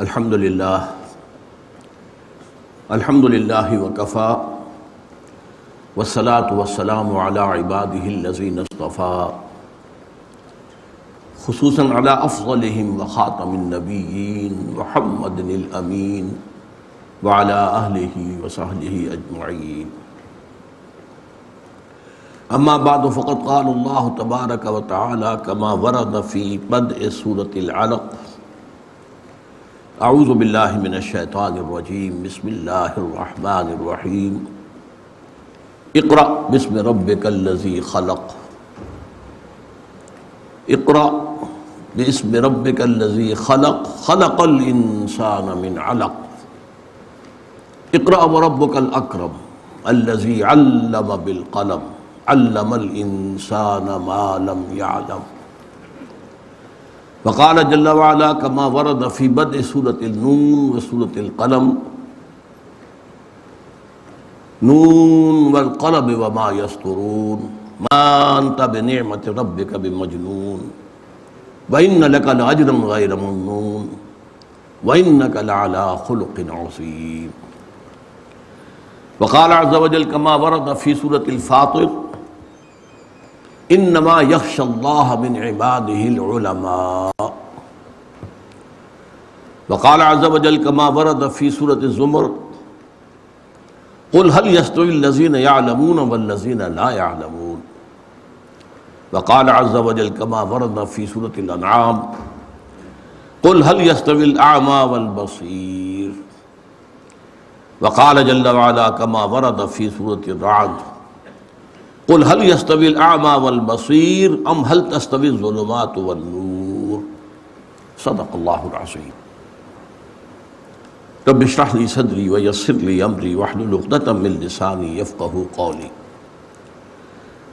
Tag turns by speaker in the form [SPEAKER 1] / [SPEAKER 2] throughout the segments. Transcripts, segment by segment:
[SPEAKER 1] الحمد للہ وکفا والصلاة والسلام علی عباده الذین اصطفیٰ خصوصاً علی افضلہم وخاتم النبیین محمد الامین وعلی اہلہ وصحبہ اجمعین اما بعد فقد قال اللہ تبارک وتعالی کما ورد فی بدء سورۃ العلق اعوذ باللہ من الشیطان الرجیم بسم اللہ الرحمن الرحیم اقرأ بسم ربک الذی خلق اقرأ بسم ربک الذی خلق خلق الانسان من علق اقرأ وربک الاکرم الذی علم بالقلم علم الانسان ما لم يعلم وقال جل وعلا كما ورد في بدء سورة النون وسورة القلم نون والقلم وما يسطرون ما أنت بنعمة ربك بمجنون وإن لك لأجرا غير ممنون وإنك لعلى خلق عظيم وقال عز وجل كما ورد في سورة الفاطر انما یخشی اللہ من عباده العلماء وقال عز وجل كما ورد في سورة الزمر قل هل يستوي الذين يعلمون والذين لا يعلمون وقال عز وجل كما ورد في سورة الانعام قل هل يستوي الاعمى والبصير وقال جل وعلا كما ورد في سورة الرعد قل هل يستوي الأعمى والبصير أم هل تستوي الظلمات والنور صدق الله العظيم رب اشرح لي صدري ويسر لي أمري واحلل عقدة من لساني يفقهوا قولي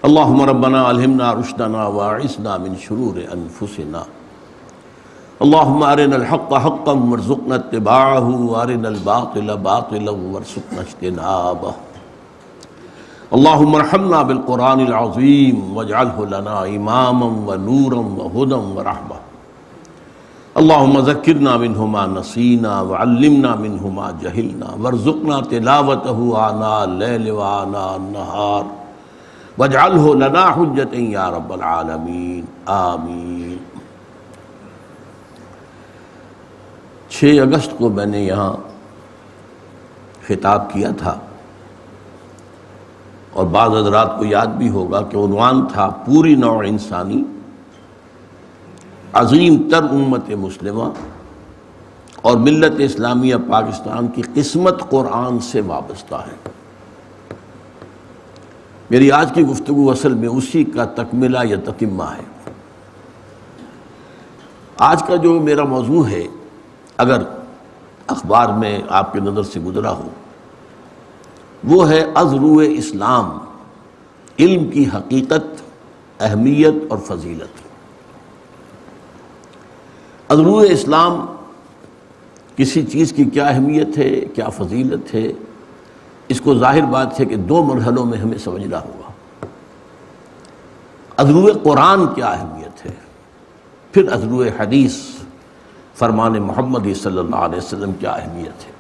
[SPEAKER 1] اللهم ربنا ألهمنا رشدنا واعصمنا من شرور أنفسنا اللهم أرنا الحق حقا وارزقنا اتباعه وأرنا الباطل باطلا وارزقنا اجتنابه اللهم ارحمنا بالقرآن العظيم واجعله لنا إماما ونورا وهدى ورحمة اللهم ذكرنا منه ما نسينا وعلمنا منه ما جهلنا وارزقنا تلاوته آناء الليل وآناء النهار واجعله لنا حجة يا رب العالمين آمين 6 اگست کو میں نے یہاں خطاب کیا تھا اور بعض حضرات کو یاد بھی ہوگا کہ عنوان تھا پوری نوع انسانی عظیم تر امت مسلمہ اور ملت اسلامیہ پاکستان کی قسمت قرآن سے وابستہ ہے۔ میری آج کی گفتگو اصل میں اسی کا تکملہ یا تتمہ ہے۔ آج کا جو میرا موضوع ہے اگر اخبار میں آپ کی نظر سے گزرا ہو وہ ہے از روئے اسلام علم کی حقیقت، اہمیت اور فضیلت۔ از روئے اسلام کسی چیز کی کیا اہمیت ہے، کیا فضیلت ہے، اس کو ظاہر بات ہے کہ 2 مرحلوں میں ہمیں سمجھنا ہوگا۔ از روئے قرآن کیا اہمیت ہے، پھر از روئے حدیث فرمان محمدی صلی اللہ علیہ وسلم کیا اہمیت ہے۔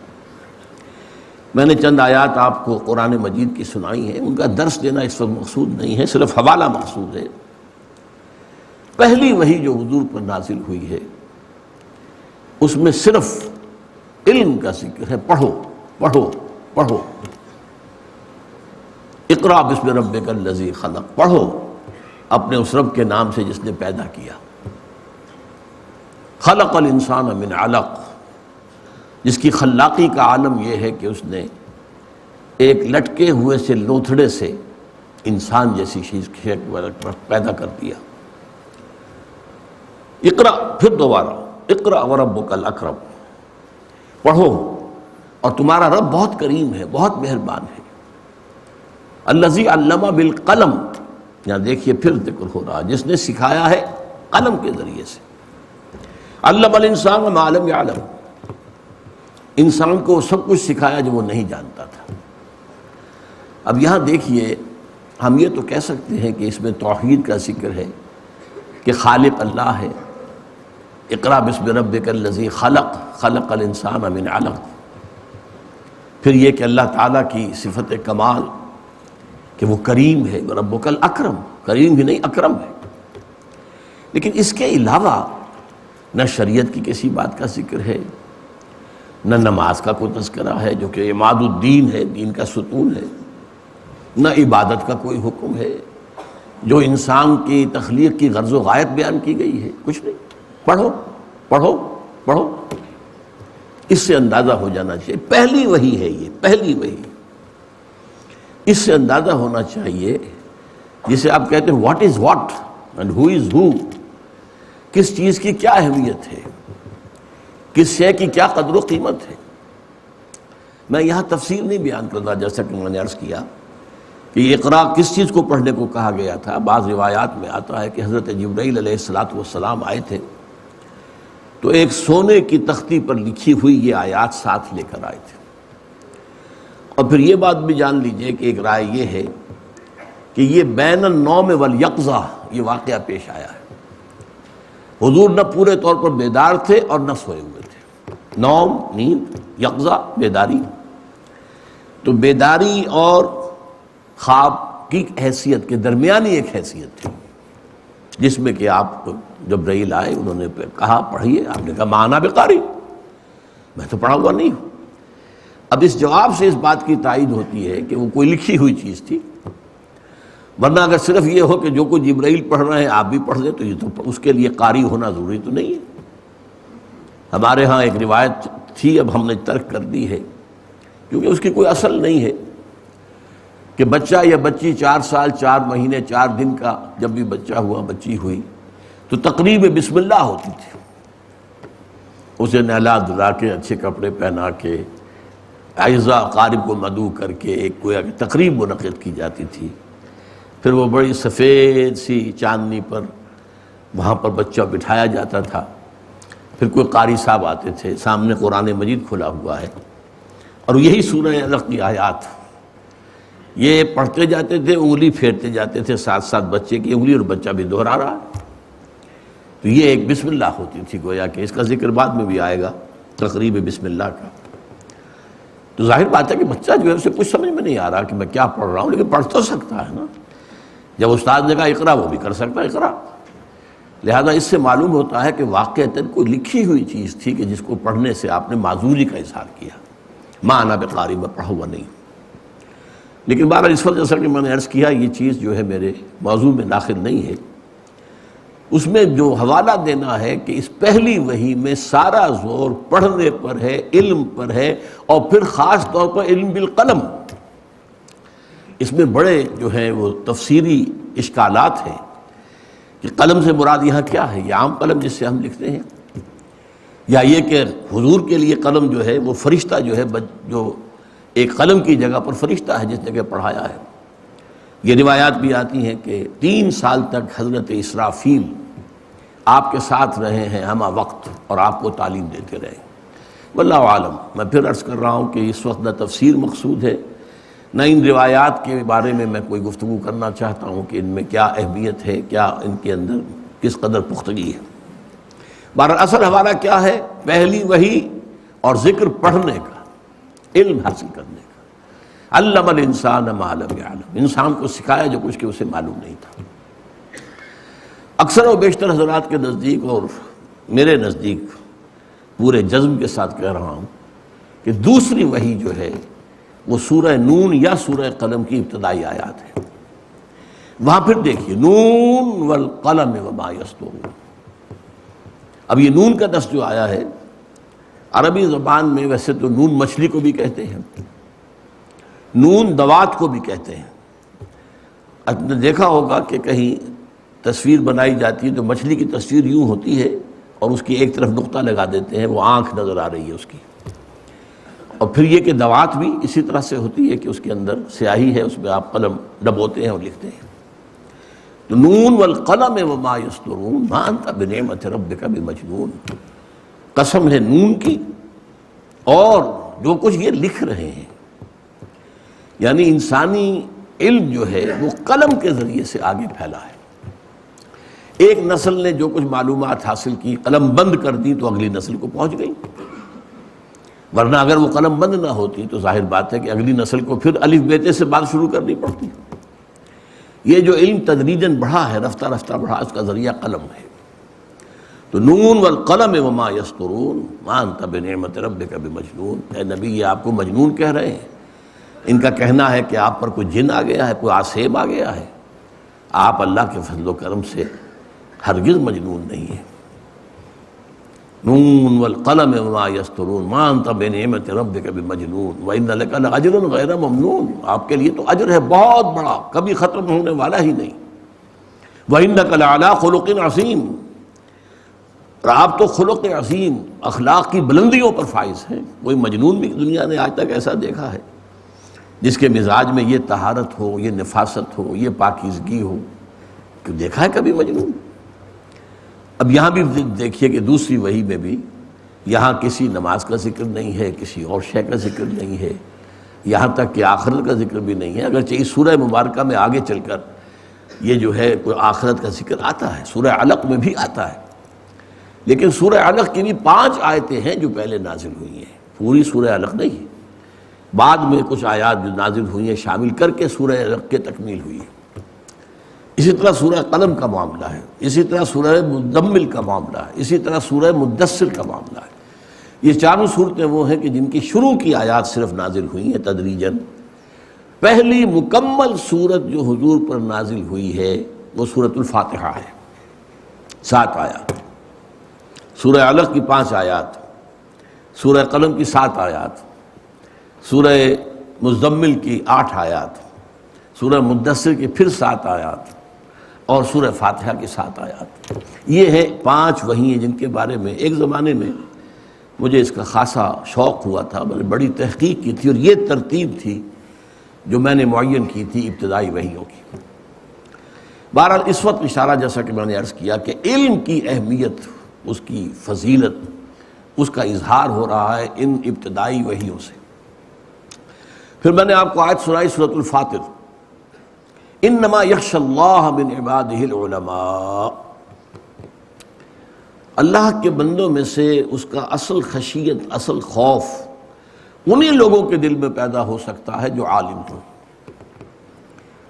[SPEAKER 1] میں نے چند آیات آپ کو قرآن مجید کی سنائی ہیں، ان کا درس دینا اس وقت مقصود نہیں ہے، صرف حوالہ مقصود ہے۔ پہلی وحی جو حضور پر نازل ہوئی ہے اس میں صرف علم کا ذکر ہے، پڑھو پڑھو پڑھو۔ اقرأ بسم ربک الذی خلق، پڑھو اپنے اس رب کے نام سے جس نے پیدا کیا۔ خلق الانسان من علق، جس کی خلاقی کا عالم یہ ہے کہ اس نے ایک لٹکے ہوئے سے لوتھڑے سے انسان جیسی چیز پیدا کر دیا۔ اقرأ، پھر دوبارہ اقرأ وربک الاکرم، پڑھو اور تمہارا رب بہت کریم ہے، بہت مہربان ہے۔ الذی علم بالقلم، یہاں دیکھیے پھر ذکر ہو رہا، جس نے سکھایا ہے قلم کے ذریعے سے۔ علم الانسان ما لم يعلم، انسان کو سب کچھ سکھایا جو وہ نہیں جانتا تھا۔ اب یہاں دیکھیے ہم یہ تو کہہ سکتے ہیں کہ اس میں توحید کا ذکر ہے کہ خالق اللہ ہے، اقرا بسم ربک الذی خلق خلق الانسان من علق. پھر یہ کہ اللہ تعالیٰ کی صفت کمال کہ وہ کریم ہے، ربک الاکرم، کریم ہی نہیں اکرم ہے. لیکن اس کے علاوہ نہ شریعت کی کسی بات کا ذکر ہے، نہ نماز کا کوئی تذکرہ ہے جو کہ عماد الدین ہے، دین کا ستون ہے، نہ عبادت کا کوئی حکم ہے جو انسان کی تخلیق کی غرض و غایت بیان کی گئی ہے. کچھ نہیں. پڑھو پڑھو پڑھو. اس سے اندازہ ہو جانا چاہیے پہلی وحی ہے یہ، پہلی وحی. اس سے اندازہ ہونا چاہیے جسے آپ کہتے ہیں واٹ از واٹ اینڈ ہو از ہو. کس چیز کی کیا اہمیت ہے، کس شے کی کیا قدر و قیمت ہے. میں یہاں تفصیل نہیں بیان کرتا، جیسا کہ میں نے عرض کیا کہ یہ اقرا کس چیز کو پڑھنے کو کہا گیا تھا. بعض روایات میں آتا ہے کہ حضرت جبرائیل علیہ السلام آئے تھے تو ایک سونے کی تختی پر لکھی ہوئی یہ آیات ساتھ لے کر آئے تھے. اور پھر یہ بات بھی جان لیجئے کہ ایک رائے یہ ہے کہ یہ بین النوم والیقظہ یہ واقعہ پیش آیا ہے. حضور نہ پورے طور پر بیدار تھے اور نہ سوئے ہوئے تھے. نوم نیند، یقظہ بیداری. تو بیداری اور خواب کی حیثیت کے درمیانی ایک حیثیت تھی جس میں کہ آپ جبرائیل آئے، انہوں نے کہا پڑھیے. آپ نے کہا مانا بقاری، میں تو پڑھا ہوا نہیں ہوں. اب اس جواب سے اس بات کی تائید ہوتی ہے کہ وہ کوئی لکھی ہوئی چیز تھی، ورنہ اگر صرف یہ ہو کہ جو کوئی جبرائیل پڑھ رہے ہیں آپ بھی پڑھ دیں تو یہ تو اس کے لیے قاری ہونا ضروری تو نہیں ہے. ہمارے ہاں ایک روایت تھی، اب ہم نے ترک کر دی ہے کیونکہ اس کی کوئی اصل نہیں ہے، کہ بچہ یا بچی 4 سال 4 مہینے 4 دن کا جب بھی بچہ ہوا، بچی ہوئی، تو تقریب بسم اللہ ہوتی تھی. اسے نہلا دھلا کے اچھے کپڑے پہنا کے اعزاء قارب کو مدعو کر کے ایک گویا کہ تقریب منعقد کی جاتی تھی. پھر وہ بڑی سفید سی چاندنی پر وہاں پر بچہ بٹھایا جاتا تھا. پھر کوئی قاری صاحب آتے تھے، سامنے قرآن مجید کھلا ہوا ہے اور یہی سورہ علق کی آیات یہ پڑھتے جاتے تھے، انگلی پھیرتے جاتے تھے ساتھ ساتھ بچے کی انگلی، اور بچہ بھی دہرا رہا ہے. تو یہ ایک بسم اللہ ہوتی تھی، گویا کہ اس کا ذکر بعد میں بھی آئے گا تقریب بسم اللہ کا. تو ظاہر بات ہے کہ بچہ جو ہے اسے کچھ سمجھ میں نہیں آ رہا کہ میں کیا پڑھ رہا ہوں، لیکن پڑھ تو سکتا ہے نا. جب استاد نے کہا اقرا، وہ بھی کر سکتا ہے اقرا. لہذا اس سے معلوم ہوتا ہے کہ واقعتاً کوئی لکھی ہوئی چیز تھی کہ جس کو پڑھنے سے آپ نے معذوری کا اظہار کیا. ما انا بقاری، میں پڑھا ہوا نہیں. لیکن بہرحال اس وقت جیسا کہ میں نے عرض کیا یہ چیز جو ہے میرے موضوع میں داخل نہیں ہے. اس میں جو حوالہ دینا ہے کہ اس پہلی وحی میں سارا زور پڑھنے پر ہے، علم پر ہے، اور پھر خاص طور پر علم بالقلم. اس میں بڑے جو ہیں وہ تفسیری اشکالات ہیں کہ قلم سے مراد یہاں کیا ہے. یہ عام قلم جس سے ہم لکھتے ہیں، یا یہ کہ حضور کے لیے قلم جو ہے وہ فرشتہ جو ہے جو ایک قلم کی جگہ پر فرشتہ ہے جس جگہ پڑھایا ہے. یہ روایات بھی آتی ہیں کہ 3 سال تک حضرت اسرافیل آپ کے ساتھ رہے ہیں ہمہ وقت اور آپ کو تعلیم دیتے رہے. واللہ عالم. میں پھر عرض کر رہا ہوں کہ اس وقت نہ تفسیر مقصود ہے، نہ ان روایات کے بارے میں کوئی گفتگو کرنا چاہتا ہوں کہ ان میں کیا اہمیت ہے، کیا ان کے اندر کس قدر پختگی ہے. بہرحال اصل حوالہ کیا ہے؟ پہلی وحی اور ذکر پڑھنے کا، علم حاصل کرنے کا. علم الانسان ما لم یعلم، انسان کو سکھایا جو کچھ کہ اسے معلوم نہیں تھا. اکثر و بیشتر حضرات کے نزدیک اور میرے نزدیک پورے جزم کے ساتھ کہہ رہا ہوں کہ دوسری وحی جو ہے وہ سورہ نون یا سورہ قلم کی ابتدائی آیات ہے. وہاں پھر دیکھیے نون والقلم وما یسطرون. اب یہ نون کا لفظ جو آیا ہے عربی زبان میں ویسے تو نون مچھلی کو بھی کہتے ہیں، نون دوات کو بھی کہتے ہیں. آپ نے دیکھا ہوگا کہ کہیں تصویر بنائی جاتی ہے تو مچھلی کی تصویر یوں ہوتی ہے اور اس کی ایک طرف نقطہ لگا دیتے ہیں، وہ آنکھ نظر آ رہی ہے اس کی. اور پھر یہ کہ دوات بھی اسی طرح سے ہوتی ہے کہ اس کے اندر سیاہی ہے، اس میں آپ قلم ڈبوتے ہیں اور لکھتے ہیں. تو نون والقلم وما یسطرون ما انت بنعمت ربک بمجنون. قسم ہے نون کی اور جو کچھ یہ لکھ رہے ہیں، یعنی انسانی علم جو ہے وہ قلم کے ذریعے سے آگے پھیلا ہے. ایک نسل نے جو کچھ معلومات حاصل کی قلم بند کر دی تو اگلی نسل کو پہنچ گئی، ورنہ اگر وہ قلم بند نہ ہوتی تو ظاہر بات ہے کہ اگلی نسل کو پھر الف بیتے سے بات شروع کرنی پڑتی۔ یہ جو علم تدریجاً بڑھا ہے، رفتہ رفتہ بڑھا، اس کا ذریعہ قلم ہے۔ تو نون والقلم وما یسطرون ما انت بنعمت ربک بمجنون، اے نبی یہ آپ کو مجنون کہہ رہے ہیں، ان کا کہنا ہے کہ آپ پر کوئی جن آ گیا ہے، کوئی عاصب آ گیا ہے، آپ اللہ کے فضل و کرم سے ہرگز مجنون نہیں ہے۔ نون والقلم وما یسطرون ما انت بنعمت ربک بمجنون وان لک لاجر غیر ممنون، آپ کے لیے تو اجر ہے بہت بڑا، کبھی ختم ہونے والا ہی نہیں۔ وانک لعلی خلق عظیم، اور آپ تو خلق عظیم، اخلاق کی بلندیوں پر فائز ہیں۔ کوئی مجنون بھی دنیا نے آج تک ایسا دیکھا ہے جس کے مزاج میں یہ طہارت ہو، یہ نفاست ہو، یہ پاکیزگی ہو، کہ دیکھا ہے کبھی مجنون؟ اب یہاں بھی دیکھیے کہ دوسری وحی میں بھی یہاں کسی نماز کا ذکر نہیں ہے، کسی اور شے کا ذکر نہیں ہے، یہاں تک کہ آخرت کا ذکر بھی نہیں ہے، اگرچہ اس سورہ مبارکہ میں آگے چل کر یہ جو ہے کوئی آخرت کا ذکر آتا ہے، سورہ علق میں بھی آتا ہے، لیکن سورہ علق کی بھی 5 آیتیں ہیں جو پہلے نازل ہوئی ہیں، پوری سورہ علق نہیں ہے، بعد میں کچھ آیات جو نازل ہوئی ہیں شامل کر کے سورہ علق کے تکمیل ہوئی ہے۔ اسی طرح سورہ قلم کا معاملہ ہے، اسی طرح سورہ مزمل کا معاملہ ہے، اسی طرح سورہ مدثر کا معاملہ ہے۔ یہ چاروں صورتیں وہ ہیں کہ جن کی شروع کی آیات صرف نازل ہوئی ہیں تدریجاً۔ پہلی مکمل سورت جو حضور پر نازل ہوئی ہے وہ سورۃ الفاتحہ ہے، 7 آیات، سورہ علق کی 5 آیات، سورہ قلم کی 7 آیات، سورہ مزمل کی 8 آیات، سورہ مدثر کی پھر 7 آیات، اور سورہ فاتحہ کی 7 آیات۔ یہ ہے 5 وحی ہیں جن کے بارے میں ایک زمانے میں مجھے اس کا خاصا شوق ہوا تھا، میں نے بڑی تحقیق کی تھی، اور یہ ترتیب تھی جو میں نے معین کی تھی ابتدائی وحیوں کی۔ بہرحال اس وقت اشارہ جیسا کہ میں نے عرض کیا کہ علم کی اہمیت، اس کی فضیلت، اس کا اظہار ہو رہا ہے ان ابتدائی وحیوں سے۔ پھر میں نے آپ کو آیت سنائی سورۃ الفاطر، انما یخشی اللہ من عبادہ العلماء، اللہ کے بندوں میں سے اس کا اصل خشیت، اصل خوف انہی لوگوں کے دل میں پیدا ہو سکتا ہے جو عالم ہوں۔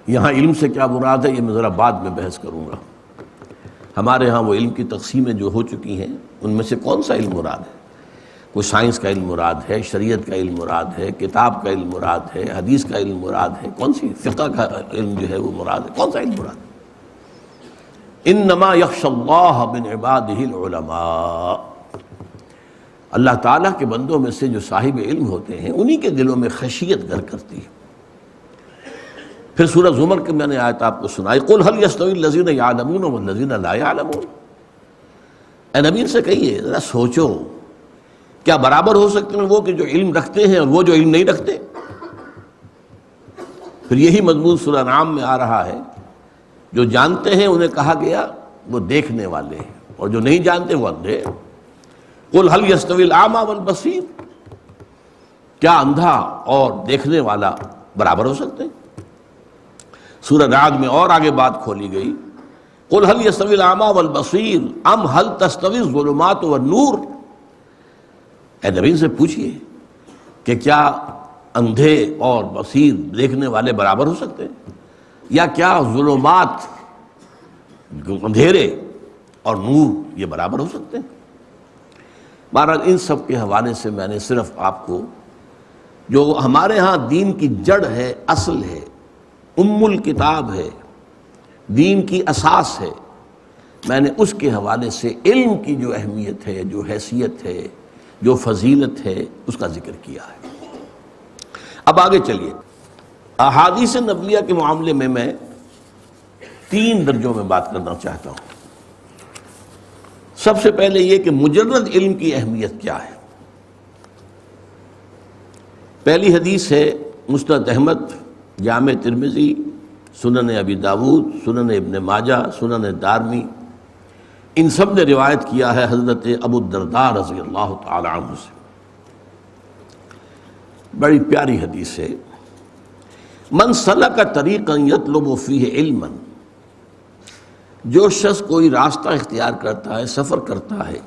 [SPEAKER 1] یہاں علم سے کیا مراد ہے یہ میں ذرا بعد میں بحث کروں گا۔ ہمارے ہاں وہ علم کی تقسیمیں جو ہو چکی ہیں ان میں سے کون سا علم مراد ہے؟ کوئی سائنس کا علم مراد ہے، شریعت کا علم مراد ہے، کتاب کا علم مراد ہے، حدیث کا علم مراد ہے، کون سی فقہ کا علم جو ہے وہ مراد ہے، کون سا علم مراد ہے؟ انما یخشی اللہ من عبادہ العلماء، اللہ تعالیٰ کے بندوں میں سے جو صاحب علم ہوتے ہیں انہی کے دلوں میں خشیت گھر کرتی ہے۔ پھر سورہ زمر کے میں نے آیت آپ کو سنائی، قل هل یستوی الذین یعلمون والذین لا یعلمون، اے نبی سے کہیے ذرا سوچو کیا برابر ہو سکتے ہیں وہ کہ جو علم رکھتے ہیں اور وہ جو علم نہیں رکھتے؟ پھر یہی مضمون سورہ انعام میں آ رہا ہے، جو جانتے ہیں انہیں کہا گیا وہ دیکھنے والے ہیں، اور جو نہیں جانتے وہ اندھے۔ قل هل یستوی الاعمی والبصیر، کیا اندھا اور دیکھنے والا برابر ہو سکتے ہیں؟ سورہ رعد میں اور آگے بات کھولی گئی، قل هل یستوی الاعمی والبصیر ام هل تستوی الظلمات والنور، اے نبی سے پوچھئے کہ کیا اندھے اور بصیر دیکھنے والے برابر ہو سکتے ہیں، یا کیا ظلمات اندھیرے اور نور یہ برابر ہو سکتے ہیں؟ بہرحال ان سب کے حوالے سے میں نے صرف آپ کو جو ہمارے ہاں دین کی جڑ ہے، اصل ہے، ام الکتاب ہے، دین کی اساس ہے، میں نے اس کے حوالے سے علم کی جو اہمیت ہے، جو حیثیت ہے، جو فضیلت ہے، اس کا ذکر کیا ہے۔ اب آگے چلیے، احادیث نبویہ کے معاملے میں 3 درجوں میں بات کرنا چاہتا ہوں۔ سب سے پہلے یہ کہ مجرد علم کی اہمیت کیا ہے۔ پہلی حدیث ہے مسند احمد، جامع ترمذی، سنن ابی داود، سنن ابن ماجہ، سنن دارمی، ان سب نے روایت کیا ہے حضرت ابو الدرداء رضی اللہ تعالی عنہ سے۔ بڑی پیاری حدیث ہے، من سلک طریقا یطلب فیہ علما، جو شخص کوئی راستہ اختیار کرتا ہے، سفر کرتا ہے،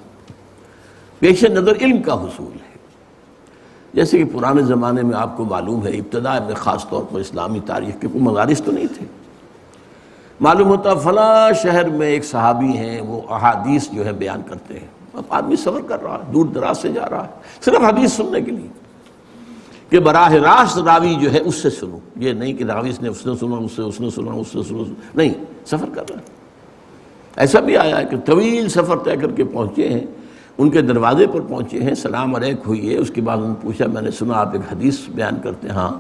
[SPEAKER 1] پیش نظر علم کا حصول ہے. جیسے کہ پرانے زمانے میں آپ کو معلوم ہے، ابتداء میں خاص طور پر اسلامی تاریخ کے کوئی مدارس تو نہیں تھے. معلوم ہوتا فلاں شہر میں ایک صحابی ہیں، وہ احادیث جو ہے بیان کرتے ہیں. اب آدمی سفر کر رہا ہے، دور دراز سے جا رہا ہے صرف حدیث سننے کے لیے کہ براہ راست راوی جو ہے اس سے سنو. یہ نہیں کہ راوی نے اس نے سنا، اس نے سنا، نہیں، سفر کر رہا ہے. ایسا بھی آیا ہے کہ طویل سفر طے کر کے پہنچے ہیں، ان کے دروازے پر پہنچے ہیں، سلام علیک ہوئی ہے. اس کے بعد انہوں نے پوچھا، میں نے سنا آپ ایک حدیث بیان کرتے ہیں. ہاں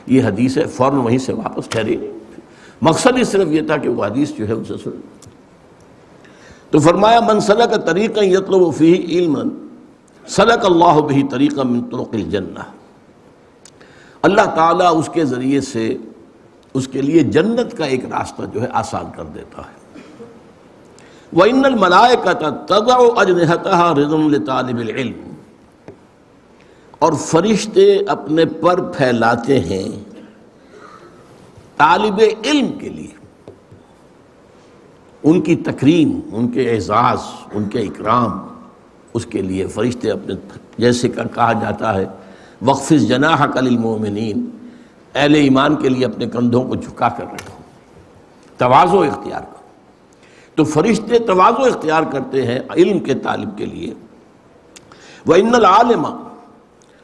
[SPEAKER 1] یہ حدیث ہے. فوراً وہیں سے واپس ٹھہرے نہیں. مقصد ہی صرف یہ تھا کہ وہ حدیث جو ہے ان سے سن. تو فرمایا من سلک طریقا یطلب فیہ علما سلک اللہ بہ طریقا من طرق الجنہ. اللہ تعالیٰ اس کے ذریعے سے اس کے لیے جنت کا ایک راستہ جو ہے آسان کر دیتا ہے. وَإِنَّ الْمَلَائِكَةَ تَضَعُ أَجْنِحَتَهَا رِضًا لِطَالِبِ الْعِلْمِ. اور فرشتے اپنے پر پھیلاتے ہیں طالب علم کے لیے، ان کی تکریم، ان کے اعزاز، ان کے اکرام، اس کے لیے فرشتے اپنے، جیسے کہ کہا جاتا ہے وَاخْفِضْ جَنَاحَكَ لِلْمُؤْمِنِينَ، اہل ایمان کے لیے اپنے کندھوں کو جھکا کر رکھو، تواضع اختیار کرو. تو فرشتے تواضع اختیار کرتے ہیں علم کے طالب کے لیے. وَإِنَّ الْعَالِمَ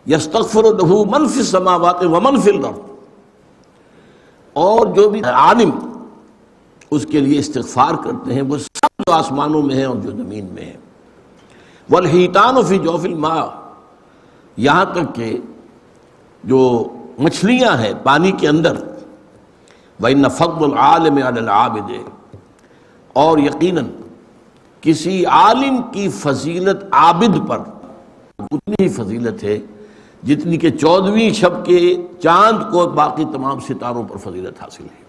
[SPEAKER 1] يَسْتَغْفِرُ لَهُ مَنْ فِي السَّمَاوَاتِ وَمَنْ فِي الْأَرْضِ. اور جو بھی عالم اس کے لیے استغفار کرتے ہیں، وہ سب جو آسمانوں میں ہیں اور جو زمین میں ہیں. وَالْحِيتَانُ فِي جَوْفِ الْمَاءِ، یہاں تک کہ جو مچھلیاں ہیں پانی کے اندر. وَإِنَّ فَضْلَ الْعَالِمِ عَلَى الْعَابِدِ، اور یقیناً کسی عالم کی فضیلت عابد پر اتنی ہی فضیلت ہے جتنی کہ 14ویں شب کے چاند کو باقی تمام ستاروں پر فضیلت حاصل ہے.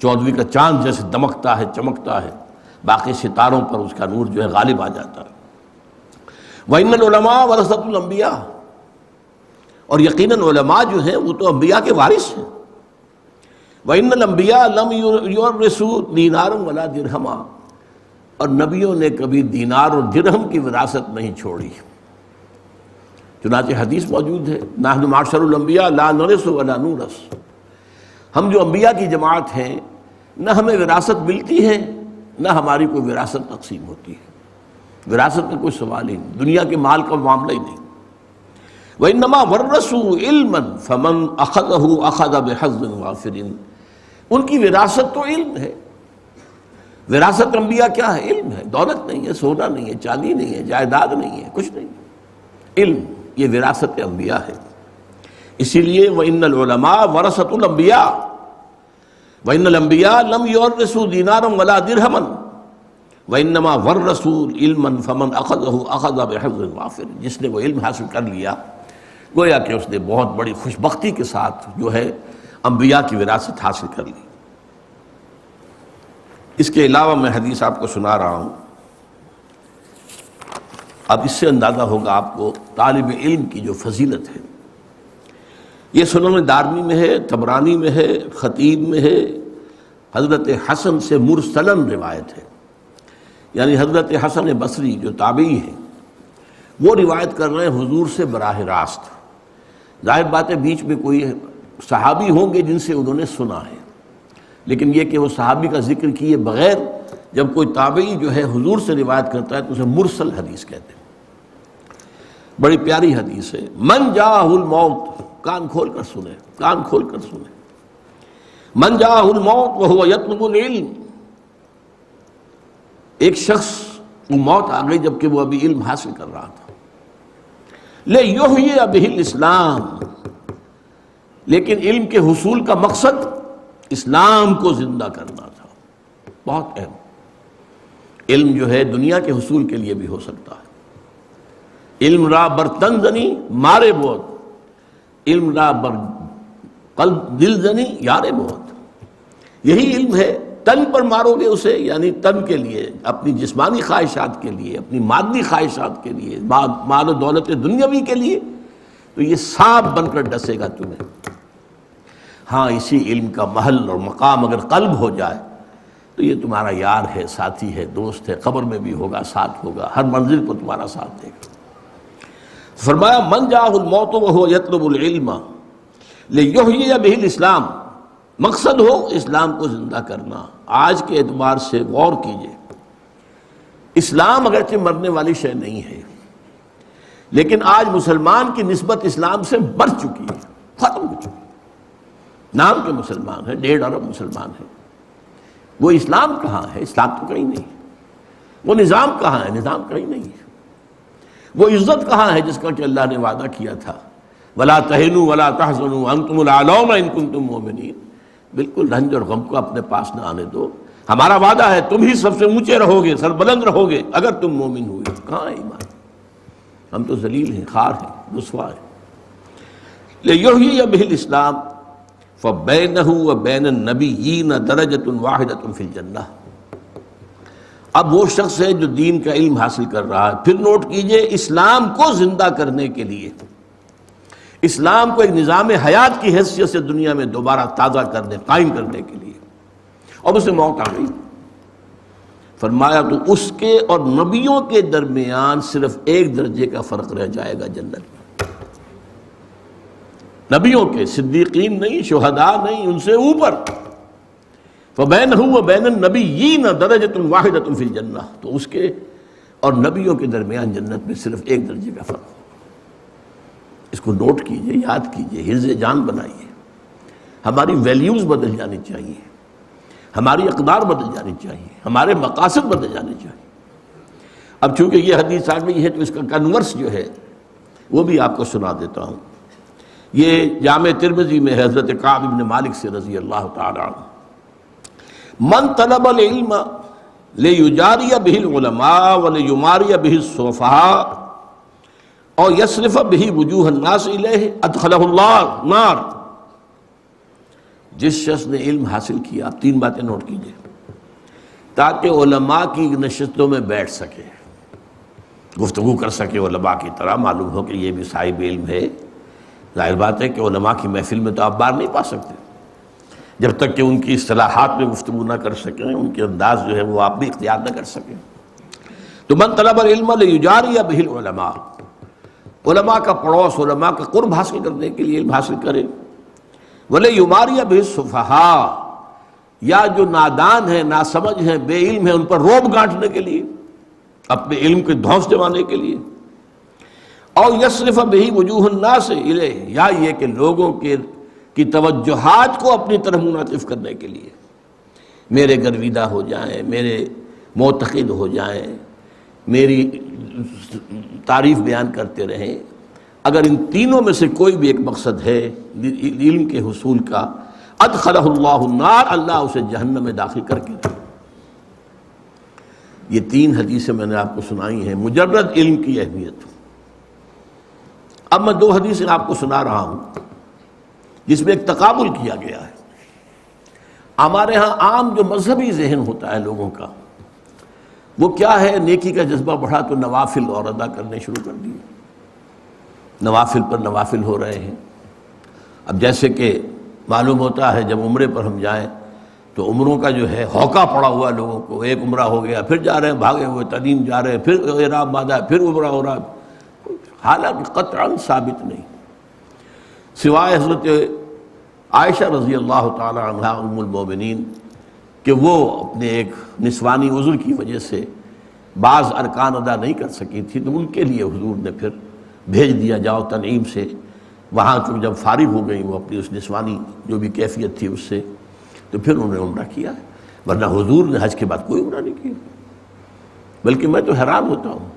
[SPEAKER 1] 14ویں کا چاند جیسے دمکتا ہے، چمکتا ہے، باقی ستاروں پر اس کا نور جو ہے غالب آ جاتا ہے. وَإِنَّ الْعُلَمَاءَ وَرَثَةُ الْأَنْبِيَاءِ، اور یقیناً علماء جو ہیں وہ تو انبیاء کے وارث ہیں. وَإِنَّ الْأَنْبِيَاءَ لَمْ يُوَرِّثُوا دِينَارًا وَلَا دِرْهَمًا، اور نبیوں نے کبھی دینار اور درہم کی وراثت نہیں چھوڑی. چنانچہ حدیث موجود ہے نحن معشر الانبیاء لا نرث ولا نورث، ہم جو انبیاء کی جماعت ہیں نہ ہمیں وراثت ملتی ہے نہ ہماری کوئی وراثت تقسیم ہوتی ہے. وراثت کا کوئی سوال ہی نہیں، دنیا کے مال کا معاملہ ہی نہیں. وَإِنَّمَا وَرَّثُوا عِلْمًا فَمَنْ أَخَذَهُ أَخَذَ بِحَظٍّ وَافِرٍ. ان کی وراثت تو علم ہے. وراثت انبیاء کیا ہے؟ علم ہے. دولت نہیں ہے، سونا نہیں ہے، چاندی نہیں ہے، جائیداد نہیں ہے، کچھ نہیں. علم، یہ وراثت انبیاء ہے. اسی لیے وَإِنَّ الْعُلَمَاءَ وَرَثَةُ الْأَنْبِيَاءِ وَإِنَّ الْأَنْبِيَاءَ لَمْ يُوَرِّثُوا دِينَارًا وَلَا دِرْهَمًا وَإِنَّمَا وَرَّثُوا عِلْمًا فَمَنْ أَخَذَهُ أَخَذَ بِحَظٍّ وَافِرٍ. جس نے وہ علم حاصل کر لیا گویا کہ اس نے بہت بڑی خوشبختی کے ساتھ جو ہے انبیاء کی وراثت حاصل کر لی. اس کے علاوہ میں حدیث آپ کو سنا رہا ہوں. اب اس سے اندازہ ہوگا آپ کو طالب علم کی جو فضیلت ہے. یہ سنن دارمی میں ہے، طبرانی میں ہے، خطیب میں ہے. حضرت حسن سے مرسلن روایت ہے، یعنی حضرت حسن بصری جو تابعی ہیں وہ روایت کر رہے ہیں حضور سے براہ راست. ظاہر بات ہے بیچ میں کوئی صحابی ہوں گے جن سے انہوں نے سنا ہے، لیکن یہ کہ وہ صحابی کا ذکر کیے بغیر جب کوئی تابعی جو ہے حضور سے روایت کرتا ہے تو اسے مرسل حدیث کہتے ہیں. بڑی پیاری حدیث ہے. من جاءہ الموت، کان کھول کر سنیں، کان کھول کر سنیں. من جاءہ الموت وہو یطلب العلم، ایک شخص کو موت آ گئی جبکہ وہ ابھی علم حاصل کر رہا تھا. لیحیی بہ الاسلام، لیکن علم کے حصول کا مقصد اسلام کو زندہ کرنا تھا. بہت اہم. علم جو ہے دنیا کے حصول کے لیے بھی ہو سکتا ہے. علم را بر تن زنی مارے بہت، علم را بر قلب دل زنی یارے بہت. یہی علم ہے. تن پر مارو گے اسے، یعنی تن کے لیے، اپنی جسمانی خواہشات کے لیے، اپنی مادی خواہشات کے لیے، مال و دولت دنیاوی کے لیے، تو یہ سانپ بن کر ڈسے گا تمہیں. ہاں اسی علم کا محل اور مقام اگر قلب ہو جائے تو یہ تمہارا یار ہے، ساتھی ہے، دوست ہے، قبر میں بھی ہوگا، ساتھ ہوگا، ہر منزل پر تمہارا ساتھ دے گا۔ فرمایا من جاءہ الموت وہو یطلب العلم لیحیی بہ الاسلام، مقصد ہو اسلام کو زندہ کرنا۔ آج کے اعتبار سے غور کیجئے، اسلام اگرچہ مرنے والی شے نہیں ہے، لیکن آج مسلمان کی نسبت اسلام سے بڑھ چکی ہے، ختم ہو چکی۔ نام کے مسلمان ہیں، 1.5 ارب مسلمان ہیں، وہ اسلام کہاں ہے؟ اسلام تو کہیں نہیں۔ وہ نظام کہاں ہے؟ نظام کہیں نہیں ہے۔ وہ عزت کہاں ہے جس کا کہ اللہ نے وعدہ کیا تھا وَلَا تَهِنُوا وَلَا تَحْزَنُوا وَأَنْتُمُ الْأَعْلَوْنَ إِن كُنتُم مُؤْمِنِينَ۔ بالکل رنج اور غم کو اپنے پاس نہ آنے دو، ہمارا وعدہ ہے تم ہی سب سے اونچے رہو گے، سربلند رہو گے اگر تم مومن ہوئے۔ کہاں ہے ایمان؟ ہم تو ذلیل ہیں، خار ہیں، رسوا ہیں۔ لِيُحْيِيَ بِهِ الْإِسْلَامَ فَبَيْنَهُ وَبَيْنَ النَّبِيِّينَ دَرَجَةٌ وَاحِدَةٌ فِي الْجَنَّةِ۔ اب وہ شخص ہے جو دین کا علم حاصل کر رہا ہے، پھر نوٹ کیجئے اسلام کو زندہ کرنے کے لیے، اسلام کو ایک نظام حیات کی حیثیت سے دنیا میں دوبارہ تازہ کرنے، قائم کرنے کے لیے، اور اسے موت آ گئی۔ فرمایا تو اس کے اور نبیوں کے درمیان صرف 1 درجے کا فرق رہ جائے گا جنت میں۔ نبیوں کے، صدیقین نہیں، شہداء نہیں، ان سے اوپر۔ فَبَيْنَهُ وَبَيْنَ النَّبِيِّينَ دَرَجَةٌ وَاحِدَةٌ فِي الْجَنَّةِ، تو اس کے اور نبیوں کے درمیان جنت میں صرف 1 درجے کا فرق۔ اس کو نوٹ کیجئے، یاد کیجئے، حرز جان بنائیے۔ ہماری ویلیوز بدل جانی چاہیے، ہماری اقدار بدل جانی چاہیے، ہمارے مقاصد بدل جانے چاہیے۔ اب چونکہ یہ حدیث آ گئی ہے تو اس کا کنورس جو ہے وہ بھی آپ کو سنا دیتا ہوں۔ یہ جامع ترمذی میں حضرت کعب بن مالک سے رضی اللہ تعالی عنہ، من طلب العلم لیجاری بہ العلماء ولیماری بہ السفہاء اور یصرف بہ وجوہ الناس الیہ ادخلہ اللہ نار۔ جس شخص نے علم حاصل کیا، آپ 3 باتیں نوٹ کیجئے، تاکہ علماء کی نشستوں میں بیٹھ سکے، گفتگو کر سکے علماء کی طرح، معلوم ہو کہ یہ بھی صاحب علم ہے۔ ظاہر بات ہے کہ علماء کی محفل میں تو آپ بار نہیں پا سکتے جب تک کہ ان کی اصطلاحات میں گفتگو نہ کر سکیں، ان کے انداز جو ہے وہ آپ بھی اختیار نہ کر سکیں۔ تو من طلب العلم لیجاری بہ العلماء، علماء کا پڑوس، علماء کا قرب حاصل کرنے کے لیے علم حاصل کرے۔ ولیماری بہ السفہاء، یا جو نادان ہیں، ناسمجھ ہیں، بے علم ہیں، ان پر روب گانٹنے کے لیے، اپنے علم کے دھونس جمانے کے لیے۔ اور یصرف بہ وجوہ الناس الیہ، یا یہ کہ لوگوں کی توجہات کو اپنی طرف منعطف کرنے کے لیے، میرے گرویدہ ہو جائیں، میرے معتقد ہو جائیں، میری تعریف بیان کرتے رہیں۔ اگر ان تینوں میں سے کوئی بھی ایک مقصد ہے علم کے حصول کا، ادخلہ اللہ النار، اللہ اسے جہنم میں داخل کر کے رہے۔ یہ 3 حدیثیں میں نے آپ کو سنائی ہیں، مجرد علم کی اہمیت۔ اب میں 2 حدیثیں آپ کو سنا رہا ہوں جس میں ایک تقابل کیا گیا ہے۔ ہمارے ہاں عام جو مذہبی ذہن ہوتا ہے لوگوں کا، وہ کیا ہے، نیکی کا جذبہ بڑھا تو نوافل اور ادا کرنے شروع کر دیے، نوافل پر نوافل ہو رہے ہیں۔ اب جیسے کہ معلوم ہوتا ہے جب عمرے پر ہم جائیں تو عمروں کا جو ہے ہوکا پڑا ہوا لوگوں کو، ایک عمرہ ہو گیا، پھر جا رہے ہیں بھاگے ہوئے، تنعیم جا رہے ہیں، پھر احرام باندھا ہے، پھر عمرہ ہو رہا ہے، حالانکہ قطعاً ثابت نہیں، سوائے حضرت عائشہ رضی اللہ تعالی عنہا ام المومنین کہ وہ اپنے ایک نسوانی عذر کی وجہ سے بعض ارکان ادا نہیں کر سکی تھی، تو ان کے لیے حضور نے پھر بھیج دیا، جاؤ تنعیم سے، وہاں چونکہ جب فارغ ہو گئی وہ اپنی اس نسوانی جو بھی کیفیت تھی اس سے، تو پھر انہوں نے عمرہ کیا، ورنہ حضور نے حج کے بعد کوئی عمرہ نہیں کیا۔ بلکہ میں تو حیران ہوتا ہوں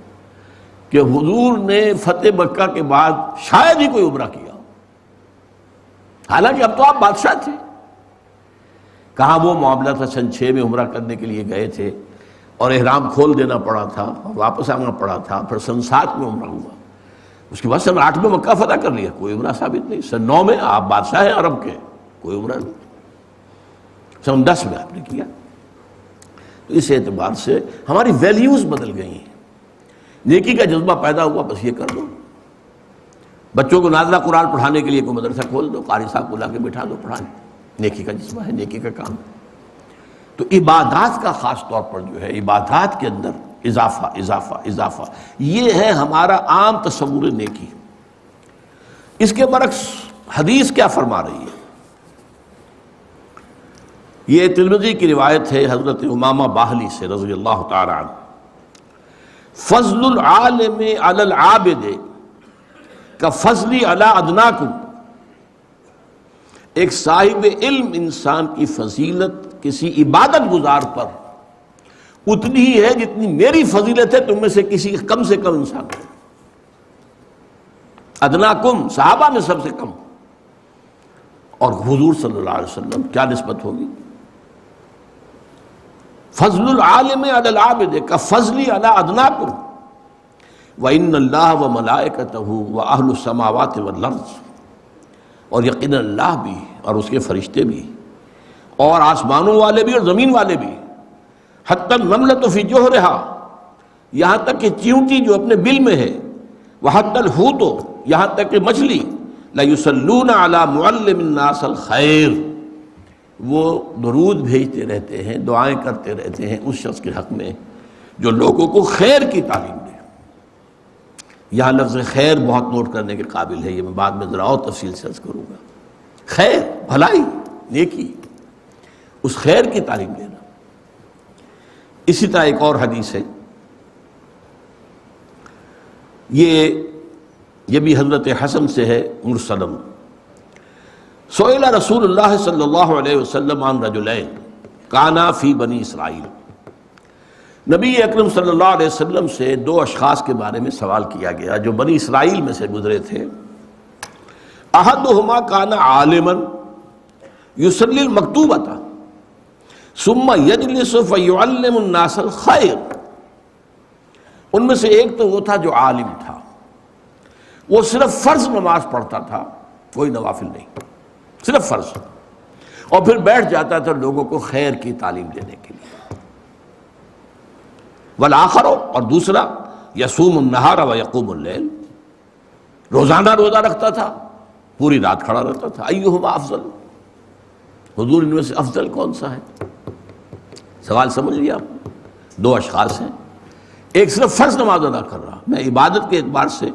[SPEAKER 1] کہ حضور نے فتح مکہ کے بعد شاید ہی کوئی عمرہ کیا، حالانکہ اب تو آپ بادشاہ تھے۔ کہاں وہ معاملہ تھا، سن 6 میں عمرہ کرنے کے لیے گئے تھے اور احرام کھول دینا پڑا تھا اور واپس آنا پڑا تھا، پھر سن 7 میں عمرہ ہوا، اس کے بعد سن 8 میں مکہ فتح کر لیا، کوئی عمرہ ثابت نہیں۔ سن 9 میں آپ بادشاہ ہیں عرب کے، کوئی عمرہ نہیں۔ سن 10 میں آپ نے کیا۔ تو اس اعتبار سے ہماری ویلیوز بدل گئی ہیں، نیکی کا جذبہ پیدا ہوا، بس یہ کر دو۔ بچوں کو نازلہ قرآن پڑھانے کے لیے کوئی مدرسہ کھول دو، قاری صاحب کو لا کے بٹھا دو، پڑھانے، نیکی کا جذبہ ہے، نیکی کا کام۔ تو عبادات کا خاص طور پر جو ہے عبادات کے اندر اضافہ اضافہ اضافہ، یہ ہے ہمارا عام تصور نیکی۔ اس کے برعکس حدیث کیا فرما رہی ہے؟ یہ ترمذی کی روایت ہے حضرت امامہ باہلی سے رضی اللہ تعالی عنہ، فضل العالم علی العابد کفضلی علی ادناکم، ایک صاحب علم انسان کی فضیلت کسی عبادت گزار پر اتنی ہی ہے جتنی میری فضیلت ہے تم میں سے کسی کم انسان پر۔ ادناکم صحابہ میں سب سے کم، اور حضور صلی اللہ علیہ وسلم کیا نسبت ہوگی؟ فضل العالم علی العابد کفضلی علی ادناکم وَإِنَّ اللَّهَ وَمَلَائِكَتَهُ وَأَهْلُ السَّمَاوَاتِ وَالْأَرْضِ، اور یقینا اللہ بھی اور اس کے فرشتے بھی اور آسمانوں والے بھی اور زمین والے بھی، حتی النملۃ فی جوہرہا، یہاں تک کہ چیونٹی جو اپنے بل میں ہے، وحتی الحوت، یہاں تک کہ مچھلی، لَيُصَلُّونَ عَلَى مُعَلِّمِ النَّاسِ الْخَيْرِ، وہ درود بھیجتے رہتے ہیں، دعائیں کرتے رہتے ہیں اس شخص کے حق میں جو لوگوں کو خیر کی تعلیم دے۔ یہاں لفظ خیر بہت نوٹ کرنے کے قابل ہے، یہ میں بعد میں ذرا اور تفصیل سے عرض کروں گا۔ خیر، بھلائی، نیکی، اس خیر کی تعلیم دینا۔ اسی طرح ایک اور حدیث ہے، یہ بھی حضرت حسن سے ہے مرسلم، سئل رسول اللہ صلی اللہ علیہ وسلم عن رجلین کانا فی بنی اسرائیل، نبی اکرم صلی اللہ علیہ وسلم سے دو اشخاص کے بارے میں سوال کیا گیا جو بنی اسرائیل میں سے گزرے تھے۔ احدہما کان عالما یصلی المکتوبۃ ثم یجلس فیعلم الناس الخیر، ان میں سے ایک تو وہ تھا جو عالم تھا، وہ صرف فرض نماز پڑھتا تھا، کوئی نوافل نہیں، صرف فرض، اور پھر بیٹھ جاتا تھا لوگوں کو خیر کی تعلیم دینے کے لیے۔ والآخر، اور دوسرا یصوم النہار ویقوم اللیل، روزانہ روزہ رکھتا تھا، پوری رات کھڑا رہتا تھا۔ ایہما افضل، حضور ان میں سے افضل کون سا ہے؟ سوال سمجھ لیا آپ؟ دو اشخاص ہیں، ایک صرف فرض نماز ادا کر رہا، میں عبادت کے اعتبار سے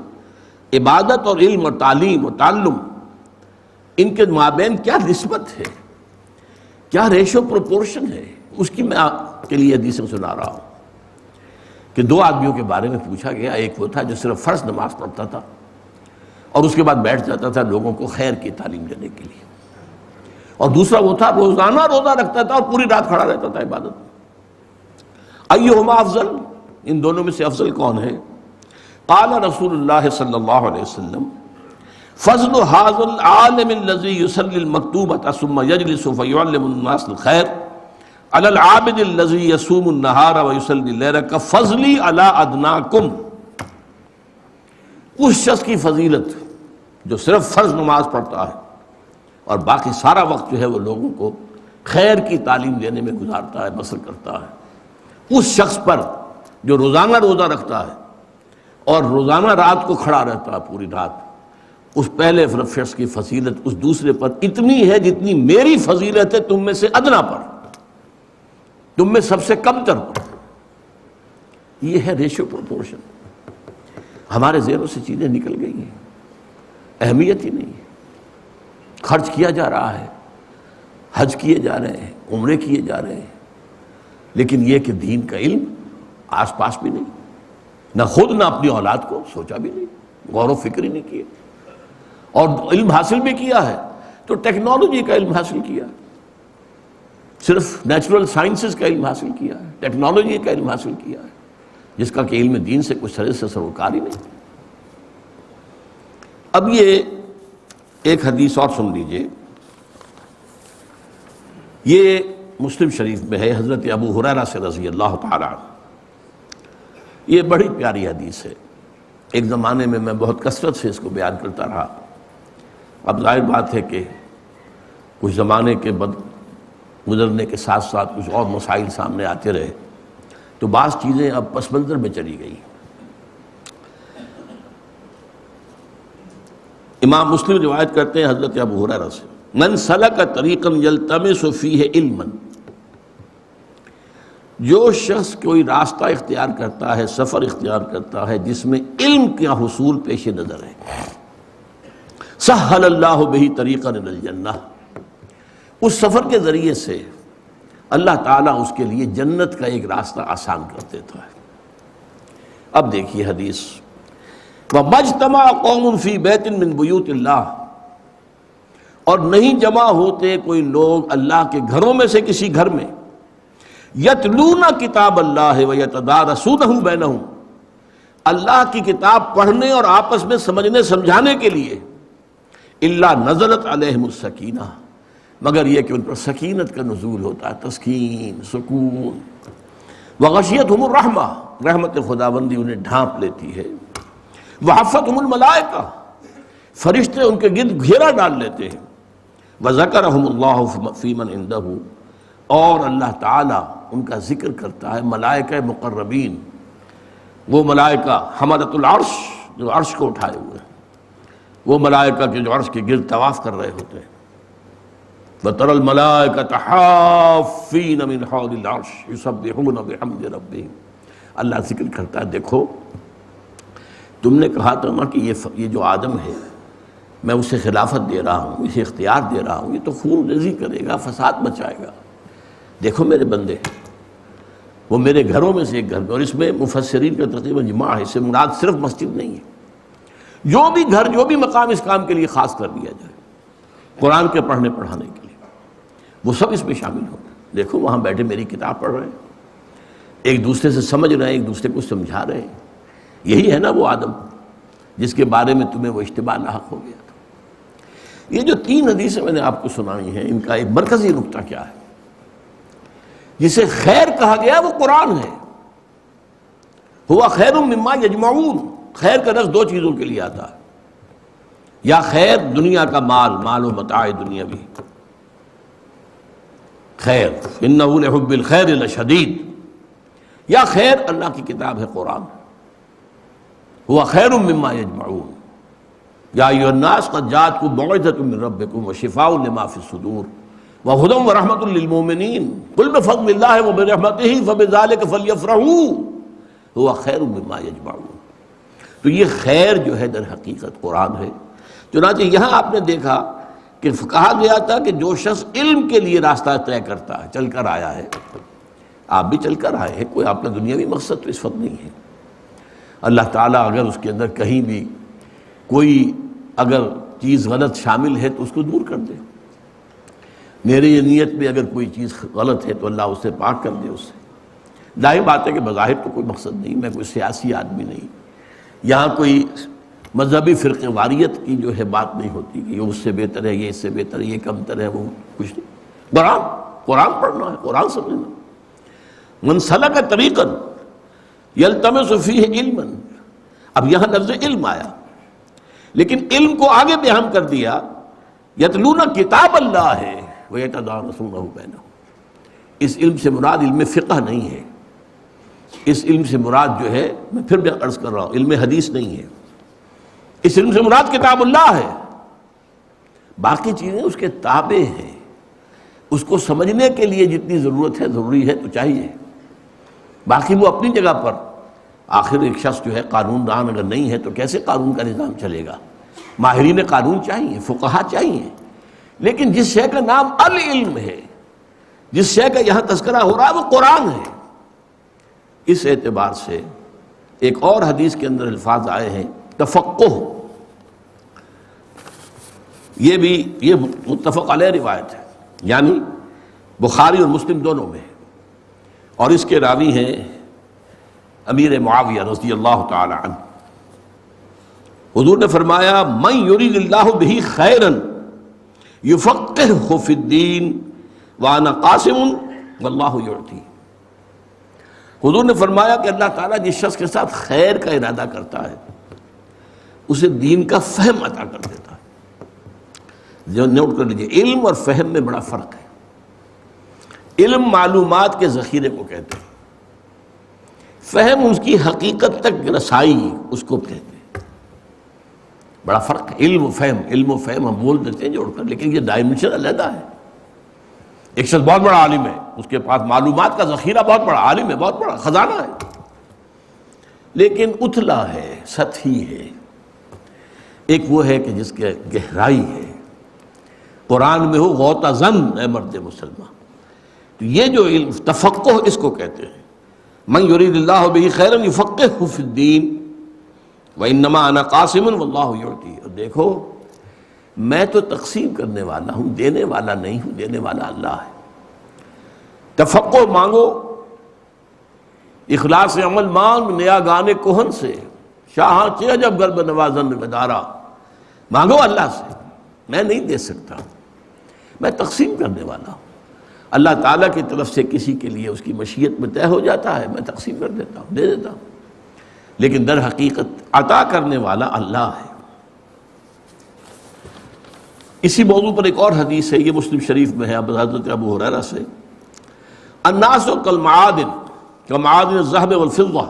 [SPEAKER 1] عبادت اور علم اور تعلیم اور تعلم، ان کے مابین کیا نسبت ہے، کیا ریشو پروپورشن ہے، اس کی میں آپ کے لیے حدیثیں سنا رہا ہوں کہ دو آدمیوں کے بارے میں پوچھا گیا، ایک وہ تھا جو صرف فرض نماز پڑھتا تھا اور اس کے بعد بیٹھ جاتا تھا لوگوں کو خیر کی تعلیم دینے کے لیے، اور دوسرا وہ تھا روزانہ روزہ رکھتا تھا اور پوری رات کھڑا رہتا تھا عبادت میں۔ ایہما افضل، ان دونوں میں سے افضل کون ہے؟ قال رسول اللہ صلی اللہ علیہ وسلم فضل هذا العالم الذي يصلي المكتوبة ثم يجلس فيعلم الناس الخير على العابد الذي يصوم النهار ويصلي الليل كفضلي على ادناكم، اس شخص کی فضیلت جو صرف فرض نماز پڑھتا ہے اور باقی سارا وقت جو ہے وہ لوگوں کو خیر کی تعلیم دینے میں گزارتا ہے، بسر کرتا ہے، اس شخص پر جو روزانہ روزہ رکھتا ہے اور روزانہ رات کو کھڑا رہتا ہے پوری رات، اس پہلے شخص کی فضیلت اس دوسرے پر اتنی ہے جتنی میری فضیلت ہے تم میں سے ادنا پر، تم میں سب سے کم تر پر۔ یہ ہے ریشو پروپورشن۔ ہمارے ذہنوں سے چیزیں نکل گئی ہیں، اہمیت ہی نہیں ہے، خرچ کیا جا رہا ہے، حج کیے جا رہے ہیں، عمرے کیے جا رہے ہیں، لیکن یہ کہ دین کا علم آس پاس بھی نہیں، نہ خود نہ اپنی اولاد کو سوچا بھی نہیں، غور و فکر ہی نہیں کیے، اور علم حاصل بھی کیا ہے تو ٹیکنالوجی کا علم حاصل کیا، صرف نیچرل سائنسز کا علم حاصل کیا ہے، ٹیکنالوجی کا علم حاصل کیا ہے، جس کا کہ علم دین سے کچھ سرے سے سروکار ہی نہیں۔ اب یہ ایک حدیث اور سن لیجئے، یہ مسلم شریف میں ہے، حضرت ابو ہریرہ سے رضی اللہ تعالیٰ عنہ، یہ بڑی پیاری حدیث ہے، ایک زمانے میں بہت کثرت سے اس کو بیان کرتا رہا، اب ظاہر بات ہے کہ کچھ زمانے کے گزرنے کے ساتھ ساتھ کچھ اور مسائل سامنے آتے رہے تو بعض چیزیں اب پس منظر میں چلی گئی۔ امام مسلم روایت کرتے ہیں حضرت ابو ہریرہ سے، من سلک طریقا یلتمس فیہ علما، جو شخص کوئی راستہ اختیار کرتا ہے، سفر اختیار کرتا ہے جس میں علم کا حصول پیش نظر ہے، سہل اللہ بہ طریقا الی الجنہ، اس سفر کے ذریعے سے اللہ تعالیٰ اس کے لیے جنت کا ایک راستہ آسان کر دیتا ہے۔ اب دیکھیے حدیث، وَمَجْتَمَعَ قَوْمٌ فِي بَيْتٍ مِّن بُيُوتِ اللَّهِ، اور نہیں جمع ہوتے کوئی لوگ اللہ کے گھروں میں سے کسی گھر میں، یتلون کتاب اللہ ویتدارسونہ بینہم، اللہ کی کتاب پڑھنے اور آپس میں سمجھنے سمجھانے کے لیے، الا نزلت علیہم السکینہ، مگر یہ کہ ان پر سکینت کا نزول ہوتا ہے، تسکین، سکون، وغشیتہم الرحمہ، رحمت خداوندی انہیں ڈھانپ لیتی ہے، وحفتہم الملائکہ، فرشتے ان کے گرد گھیرا ڈال لیتے ہیں، وذکرہم اللہ فی من عندہ، اور اللہ تعالیٰ ان کا ذکر کرتا ہے ملائکہ مقربین، وہ ملائکہ حملۃ العرش جو عرش کو اٹھائے ہوئے ہیں، وہ ملائکہ کے جو عرش کے گرد طواف کر رہے ہوتے ہیں، وَتَرَى الْمَلَائِكَةَ حَافِّينَ مِنْ حَوْلِ الْعَرْشِ يُسَبِّحُونَ بِحَمْدِ رَبِّهِمْ، اللہ ذکر کرتا ہے، دیکھو تم نے کہا تھا نا کہ یہ جو آدم ہے میں اسے خلافت دے رہا ہوں، اسے اختیار دے رہا ہوں، یہ تو خون ریزی کرے گا، فساد مچائے گا، دیکھو میرے بندے، وہ میرے گھروں میں سے ایک گھر میں، اور اس میں مفسرین کا تقریباً اجماع ہے، اس سے مراد صرف مسجد نہیں ہے، جو بھی گھر، جو بھی مقام اس کام کے لیے خاص کر دیا جائے، قرآن کے پڑھنے پڑھانے کے لیے، وہ سب اس میں شامل ہوں۔ دیکھو وہاں بیٹھے میری کتاب پڑھ رہے ہیں، ایک دوسرے سے سمجھ رہے ہیں، ایک دوسرے کو سمجھا رہے ہیں، یہی ہے نا وہ آدم جس کے بارے میں تمہیں وہ اشتباہ لاحق ہو گیا تھا۔ یہ جو 3 حدیثیں میں نے آپ کو سنائی ہیں، ان کا ایک مرکزی نقطہ کیا ہے؟ جسے خیر کہا گیا وہ قرآن ہے، ہوا خیر مما یجمعون، خیر کا لفظ 2 چیزوں کے لیے آتا ہے، یا خیر دنیا کا مال و متاع دنیاوی، خیر انہ لحب الخیر لشدید، یا خیر اللہ کی کتاب ہے قرآن، ہوا خیر مما یجمعون، یا ایھا الناس قد جاءتکم موعظۃ من ربکم وشفاء لما فی الصدور وہدی ورحمۃ للمؤمنین قل بفضل اللہ وبرحمتہ فبذلک فلیفرحوا ہوا خیر مما یجمعون۔ تو یہ خیر جو ہے در حقیقت قرآن ہے۔ چنانچہ یہاں آپ نے دیکھا کہ کہا گیا تھا کہ جو شخص علم کے لیے راستہ طے کرتا ہے، چل کر آیا ہے، آپ بھی چل کر آئے ہیں، کوئی آپ کا دنیاوی مقصد تو اس وقت نہیں ہے، اللہ تعالیٰ اگر اس کے اندر کہیں بھی کوئی اگر چیز غلط شامل ہے تو اس کو دور کر دے، میری نیت میں اگر کوئی چیز غلط ہے تو اللہ اسے پاک کر دے، اس سے ظاہر بات ہے کہ بظاہر تو کوئی مقصد نہیں، میں کوئی سیاسی آدمی نہیں، یہاں کوئی مذہبی فرقہ واریت کی جو ہے بات نہیں ہوتی کہ یہ اس سے بہتر ہے، یہ اس سے بہتر ہے، یہ کمتر ہے، وہ کچھ نہیں، قرآن پڑھنا ہے، قرآن سمجھنا۔ من سلک طریقا یلتمس فیہ علما، اب یہاں لفظ علم آیا، لیکن علم کو آگے بیان کر دیا، یتلون کتاب اللہ ہے ویتدارسونہ بینہم، اس علم سے مراد علم فقہ نہیں ہے، اس علم سے مراد جو ہے، میں پھر بھی عرض کر رہا ہوں، علم حدیث نہیں ہے، اس علم سے مراد کتاب اللہ ہے، باقی چیزیں اس کے تابع ہیں، اس کو سمجھنے کے لیے جتنی ضرورت ہے، ضروری ہے تو چاہیے، باقی وہ اپنی جگہ پر، آخر ایک شخص جو ہے قانون دان اگر نہیں ہے تو کیسے قانون کا نظام چلے گا؟ ماہرین قانون چاہیے، فقہا چاہیے، لیکن جس شے کا نام العلم ہے، جس شے کا یہاں تذکرہ ہو رہا ہے وہ قرآن ہے۔ اس اعتبار سے ایک اور حدیث کے اندر الفاظ آئے ہیں تفقہ، یہ متفق علیہ روایت ہے، یعنی بخاری اور مسلم دونوں میں، اور اس کے راوی ہیں امیر معاویہ رضی اللہ تعالی عنہ۔ حضور نے فرمایا من یرید اللہ بہ خیرا یفقہہ فی الدین وانا قاسم واللہ یعطی۔ حضور نے فرمایا کہ اللہ تعالیٰ جس شخص کے ساتھ خیر کا ارادہ کرتا ہے اسے دین کا فہم عطا کر دیتا ہے۔ جو نوٹ کر لیجیے، علم اور فہم میں بڑا فرق ہے۔ علم معلومات کے ذخیرے کو کہتے ہیں، فہم اس کی حقیقت تک رسائی اس کو کہتے ہیں، بڑا فرق ہے۔ علم و فہم ہم بول دیتے ہیں جوڑ کر، لیکن یہ ڈائمنشن علیحدہ ہے۔ ایک شخص بہت بڑا عالم ہے، اس کے پاس معلومات کا ذخیرہ بہت بڑا، عالم ہے، بہت بڑا خزانہ ہے، لیکن اتلا ہے، سطحی ہے۔ ایک وہ ہے کہ جس کے گہرائی ہے، قرآن میں ہو غوطہ زن اے مرد مسلمان۔ تو یہ جو علم تفقہ اس کو کہتے ہیں، من یرید اللہ بہ خیرا یفقہہ فی الدین وانما انا قاسم واللہ یعطی۔ اور دیکھو میں تو تقسیم کرنے والا ہوں، دینے والا نہیں ہوں، دینے والا اللہ ہے۔ تفقہ مانگو، اخلاص عمل مانگ، نیا گانے کوہن سے، شاہاں چہ جب گرب نوازن ودارا، مانگو اللہ سے۔ میں نہیں دے سکتا، میں تقسیم کرنے والا ہوں۔ اللہ تعالیٰ کی طرف سے کسی کے لیے اس کی مشیت میں طے ہو جاتا ہے، میں تقسیم کر دیتا ہوں، دے دیتا ہوں، لیکن در حقیقت عطا کرنے والا اللہ ہے۔ اسی موضوع پر ایک اور حدیث ہے، یہ مسلم شریف میں ہے حضرت ابو ہریرہ سے، الناس کالمعادن کمعادن الذهب والفضة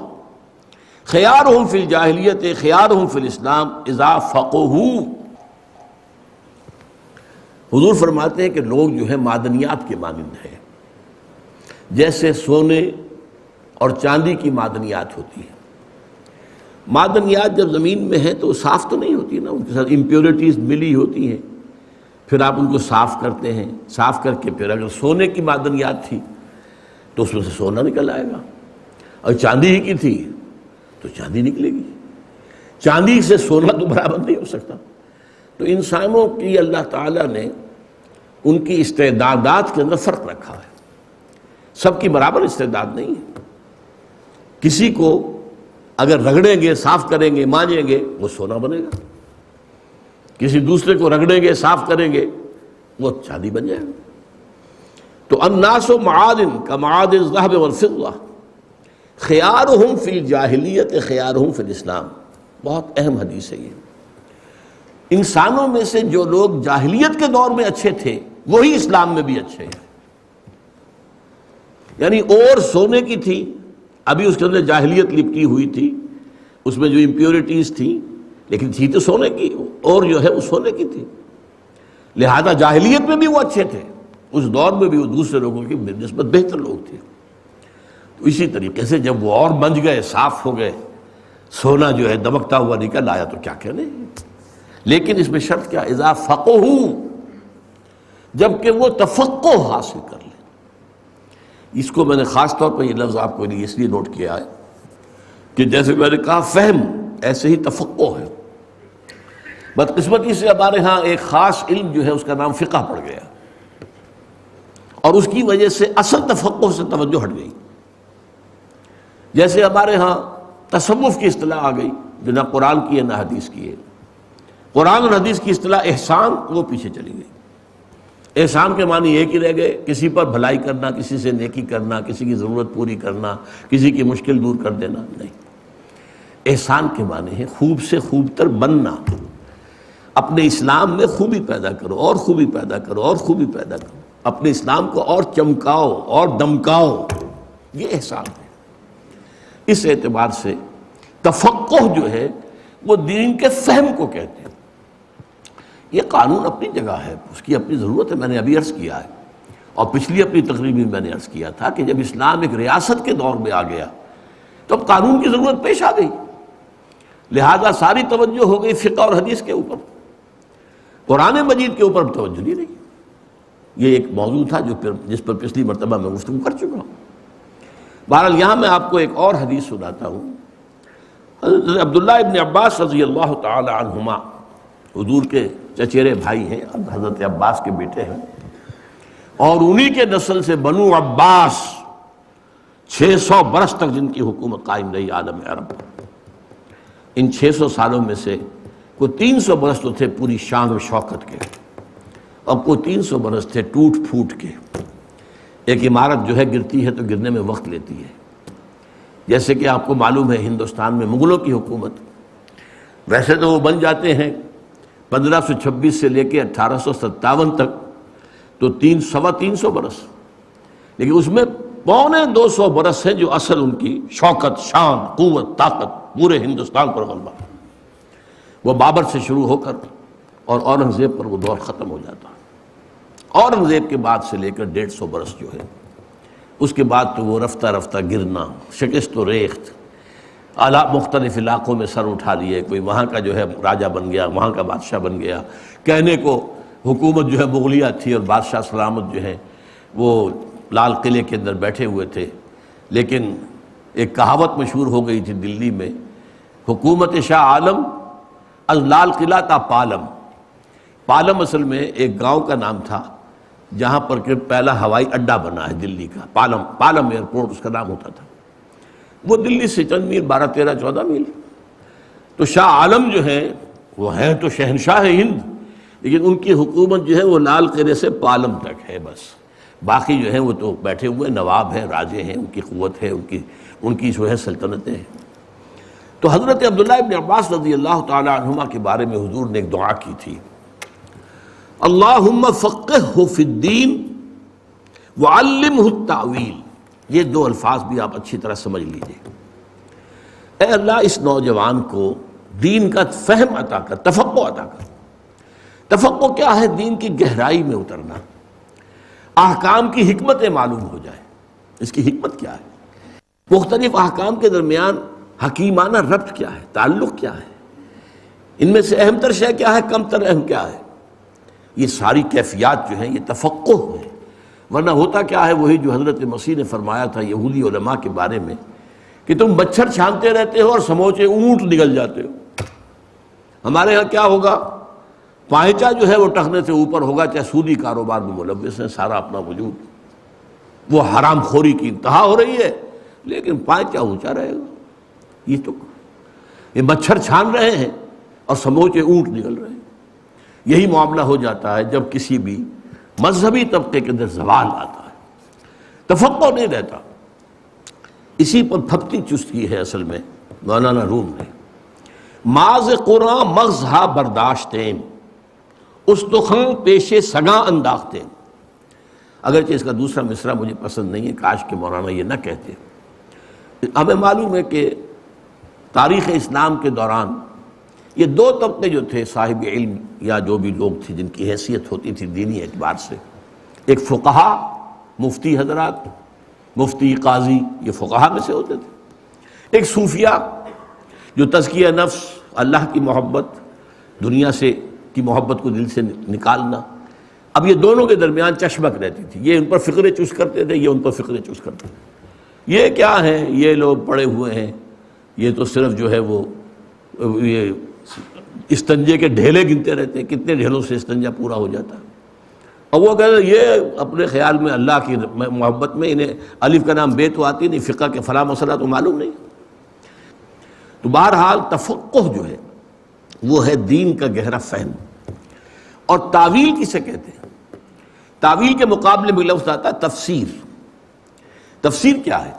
[SPEAKER 1] خیارهم فی الجاہلیت خیارهم فی الاسلام اذا فقہوا۔ حضور فرماتے ہیں کہ لوگ جو ہے معدنیات کے مانند ہیں، جیسے سونے اور چاندی کی معدنیات ہوتی ہیں۔ معدنیات جب زمین میں ہیں تو صاف تو نہیں ہوتی نا، ان کے ساتھ امپیورٹیز ملی ہوتی ہیں، پھر آپ ان کو صاف کرتے ہیں، صاف کر کے پھر اگر سونے کی معدنیات تھی تو اس میں سے سونا نکل آئے گا، اور چاندی ہی کی تھی تو چاندی نکلے گی، چاندی سے سونا تو برابر نہیں ہو سکتا۔ تو انسانوں کی اللہ تعالیٰ نے ان کی استعدادات کے اندر فرق رکھا ہے، سب کی برابر استعداد نہیں ہے۔ کسی کو اگر رگڑیں گے، صاف کریں گے، مانجیں گے، وہ سونا بنے گا، کسی دوسرے کو رگڑیں گے، صاف کریں گے، وہ چاندی بن جائے گا۔ تو الناس معادن کمعادن الذهب والفضة خیارہم فی الجاہلیت خیارہم فی الاسلام۔ بہت اہم حدیث ہے یہ۔ انسانوں میں سے جو لوگ جاہلیت کے دور میں اچھے تھے وہی اسلام میں بھی اچھے ہیں۔ یعنی اور سونے کی تھی، ابھی اس کے اندر جاہلیت لپٹی ہوئی تھی، اس میں جو امپیورٹیز تھیں، لیکن تھی تو سونے کی، اور جو ہے وہ سونے کی تھی، لہذا جاہلیت میں بھی وہ اچھے تھے، اس دور میں بھی وہ دوسرے لوگوں کی نسبت بہتر لوگ تھے۔ تو اسی طریقے سے جب وہ اور بنج گئے، صاف ہو گئے، سونا جو ہے دمکتا ہوا نکل آیا تو کیا کہنے۔ لیکن اس میں شرط کیا، اذا فقہوا، جب کہ وہ تفقہ حاصل کر لیں۔ اس کو میں نے خاص طور پر یہ لفظ آپ کو اس لیے نوٹ کیا ہے کہ جیسے میں نے کہا فہم ایسے ہی تفقہ ہے۔ بدقسمتی سے ہمارے ہاں ایک خاص علم جو ہے اس کا نام فقہ پڑ گیا، اور اس کی وجہ سے اصل تفقہ سے توجہ ہٹ گئی۔ جیسے ہمارے ہاں تصوف کی اصطلاح آ گئی جو نہ قرآن کی ہے نہ حدیث کی ہے۔ قرآن اور حدیث کی اصطلاح احسان وہ پیچھے چلی گئی۔ احسان کے معنی ایک ہی رہ گئے، کسی پر بھلائی کرنا، کسی سے نیکی کرنا، کسی کی ضرورت پوری کرنا، کسی کی مشکل دور کر دینا، نہیں۔ احسان کے معنی ہے خوب سے خوب تر بننا، اپنے اسلام میں خوبی پیدا کرو، اور خوبی پیدا کرو، اور خوبی پیدا کرو، اپنے اسلام کو اور چمکاؤ اور دمکاؤ، یہ احسان ہے۔ اس اعتبار سے تفقہ جو ہے وہ دین کے فہم کو کہتے ہیں۔ یہ قانون اپنی جگہ ہے، اس کی اپنی ضرورت ہے، میں نے ابھی عرض کیا ہے، اور پچھلی اپنی تقریر میں نے عرض کیا تھا کہ جب اسلام ایک ریاست کے دور میں آ گیا تو اب قانون کی ضرورت پیش آ گئی، لہذا ساری توجہ ہو گئی فقہ اور حدیث کے اوپر، قرآن مجید کے اوپر توجہ نہیں رہی۔ یہ ایک موضوع تھا جس پر پچھلی مرتبہ میں گفتگو کر چکا ہوں۔ بہرحال یہاں میں آپ کو ایک اور حدیث سناتا ہوں۔ حضرت عبداللہ ابن عباس رضی اللہ تعالی عنہما حضور کے چچیرے بھائی ہیں، حضرت عباس کے بیٹے ہیں، اور انہی کے نسل سے بنو عباس 600 برس تک جن کی حکومت قائم رہی عالم عرب۔ ان 600 سالوں میں سے کوئی 300 برس تو تھے پوری شان و شوکت کے، اور کوئی 300 برس تھے ٹوٹ پھوٹ کے۔ ایک عمارت جو ہے گرتی ہے تو گرنے میں وقت لیتی ہے، جیسے کہ آپ کو معلوم ہے ہندوستان میں مغلوں کی حکومت، ویسے تو وہ بن جاتے ہیں 1526 سے لے کے 1857 تک تو 300 برس، لیکن اس میں 250 برس ہیں جو اصل ان کی شوکت، شان، قوت، طاقت پورے ہندوستان پر غلبہ۔ وہ بابر سے شروع ہو کر اور اورنگزیب پر وہ دور ختم ہو جاتا، اورنگزیب کے بعد سے لے کر 150 برس جو ہے، اس کے بعد تو وہ رفتہ رفتہ گرنا، شکست و ریخت، مختلف علاقوں میں سر اٹھا لیے، کوئی وہاں کا جو ہے راجہ بن گیا، وہاں کا بادشاہ بن گیا، کہنے کو حکومت جو ہے مغلیہ تھی اور بادشاہ سلامت جو ہے وہ لال قلعے کے اندر بیٹھے ہوئے تھے، لیکن ایک کہاوت مشہور ہو گئی تھی دلی میں، حکومت شاہ عالم از لال قلعہ تا پالم۔ پالم اصل میں ایک گاؤں کا نام تھا جہاں پر کہ پہلا ہوائی اڈا بنا ہے دلی کا، پالم ایئرپورٹ اس کا نام ہوتا تھا، وہ دلی سے چند میل، 12 13 14 میل۔ تو شاہ عالم جو ہے وہ ہیں تو شہنشاہ ہند، لیکن ان کی حکومت جو ہے وہ لال قلعے سے پالم تک ہے بس، باقی جو ہیں وہ تو بیٹھے ہوئے نواب ہیں، راجے ہیں، ان کی قوت ہے، ان کی جو ہے سلطنتیں ہیں۔ تو حضرت عبداللہ ابن عباس رضی اللہ تعالی عنہما کے بارے میں حضور نے ایک دعا کی تھی، اللہم فقہہ فی الدین وعلمہ التاویل۔ یہ دو الفاظ بھی آپ اچھی طرح سمجھ لیجئے، اے اللہ اس نوجوان کو دین کا فہم عطا کر، تفقہ عطا کر۔ تفقہ کیا ہے؟ دین کی گہرائی میں اترنا، احکام کی حکمتیں معلوم ہو جائے۔ اس کی حکمت کیا ہے؟ مختلف احکام کے درمیان حکیمانہ ربط کیا ہے، تعلق کیا ہے، ان میں سے اہم تر شے کیا ہے، کم تر اہم کیا ہے، یہ ساری کیفیات جو ہیں یہ تفقہ ہے۔ ورنہ ہوتا کیا ہے وہی جو حضرت مسیح نے فرمایا تھا یہودی علماء کے بارے میں کہ تم مچھر چھانتے رہتے ہو اور سموچے اونٹ نگل جاتے ہو۔ ہمارے ہاں کیا ہوگا، پائچہ جو ہے وہ ٹخنے سے اوپر ہوگا، چاہے سودی کاروبار میں ملوث ہے، سارا اپنا وجود، وہ حرام خوری کی انتہا ہو رہی ہے، لیکن پائچہ اونچا رہے گا۔ یہ مچھر چھان رہے ہیں اور سموچے اونٹ نکل رہے ہیں۔ یہی معاملہ ہو جاتا ہے جب کسی بھی مذہبی طبقے کے اندر زوال آتا ہے، تفقہ نہیں رہتا۔ اسی پر پھپتی چستی ہے اصل میں مولانا روم نے، ماز قرآن مغزہ برداشتین استخن پیش سگاں انداختین۔ اگرچہ اس کا دوسرا مصرع مجھے پسند نہیں ہے، کاش کہ مولانا یہ نہ کہتے۔ ہمیں معلوم ہے کہ تاریخ اسلام کے دوران یہ دو طبقے جو تھے صاحب علم یا جو بھی لوگ تھے جن کی حیثیت ہوتی تھی دینی اعتبار سے، ایک فقہا، مفتی حضرات، مفتی قاضی، یہ فقہا میں سے ہوتے تھے، ایک صوفیہ جو تزکیہ نفس، اللہ کی محبت، دنیا سے کی محبت کو دل سے نکالنا۔ اب یہ دونوں کے درمیان چشمک رہتی تھی، یہ ان پر فقرے چوس کرتے تھے، یہ ان پر فقرے چوس کرتے تھے۔ یہ کیا ہے، یہ لوگ پڑے ہوئے ہیں، یہ تو صرف جو ہے وہ یہ استنجے کے ڈھیلے گنتے رہتے ہیں، کتنے ڈھیلوں سے استنجا پورا ہو جاتا ہے۔ اور وہ کہتے ہیں یہ اپنے خیال میں اللہ کی محبت میں انہیں الف کا نام بے تو آتی نہیں، فقہ کے فلاں مسئلہ تو معلوم نہیں۔ تو بہرحال تفقہ جو ہے وہ ہے دین کا گہرا فہم۔ اور تعویل کسے کہتے ہیں؟ تعویل کے مقابلے میں لفظ آتا ہے تفسیر۔ تفسیر کیا ہے؟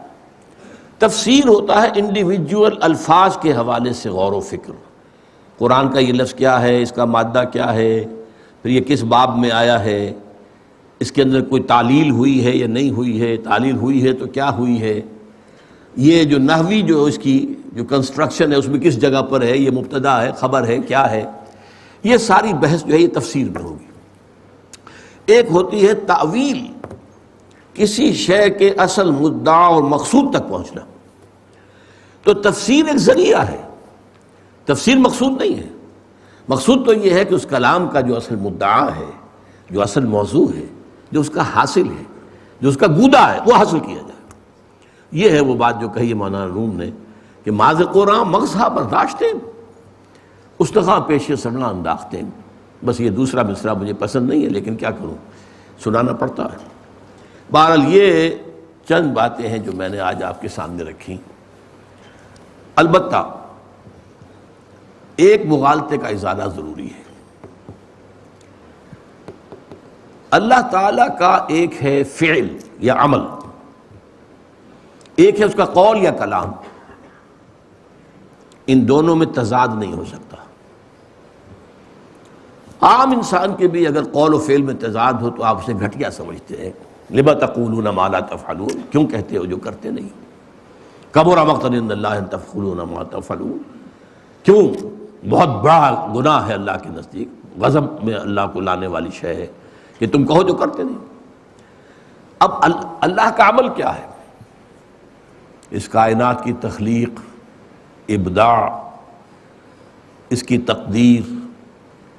[SPEAKER 1] تفسیر ہوتا ہے انڈیویجول الفاظ کے حوالے سے غور و فکر، قرآن کا یہ لفظ کیا ہے، اس کا مادہ کیا ہے، پھر یہ کس باب میں آیا ہے، اس کے اندر کوئی تعلیل ہوئی ہے یا نہیں ہوئی ہے، تعلیل ہوئی ہے تو کیا ہوئی ہے، یہ جو نحوی جو اس کی جو کنسٹرکشن ہے اس میں کس جگہ پر ہے، یہ مبتدا ہے، خبر ہے، کیا ہے، یہ ساری بحث جو ہے یہ تفسیر میں ہوگی۔ ایک ہوتی ہے تعویل، کسی شے کے اصل مدعا اور مقصود تک پہنچنا۔ تو تفسیر ایک ذریعہ ہے، تفسیر مقصود نہیں ہے۔ مقصود تو یہ ہے کہ اس کلام کا جو اصل مدعا ہے، جو اصل موضوع ہے، جو اس کا حاصل ہے، جو اس کا گودا ہے، وہ حاصل کیا جائے۔ یہ ہے وہ بات جو کہی مولانا روم نے کہ ماذ قرآن مغزہ برداشتیں استخاں پیش سگاں انداختیں۔ بس یہ دوسرا مصرع مجھے پسند نہیں ہے، لیکن کیا کروں، سنانا پڑتا ہے۔ بہرحال یہ چند باتیں ہیں جو میں نے آج آپ کے سامنے رکھی۔ البتہ ایک مغالطے کا ازالہ ضروری ہے۔ اللہ تعالیٰ کا ایک ہے فعل یا عمل، ایک ہے اس کا قول یا کلام، ان دونوں میں تضاد نہیں ہو سکتا۔ عام انسان کے بھی اگر قول و فعل میں تضاد ہو تو آپ اسے گھٹیا سمجھتے ہیں۔ لما تقولون ما لا تفعلون، کیوں کہتے ہو جو کرتے نہیں۔ کبر مقتا عند اللہ ان تقولون ما تفعلون، کیوں بہت بڑا گناہ ہے اللہ کے نزدیک، غضب میں اللہ کو لانے والی شے ہے کہ تم کہو جو کرتے نہیں۔ اب اللہ کا عمل کیا ہے؟ اس کائنات کی تخلیق، ابداع، اس کی تقدیر،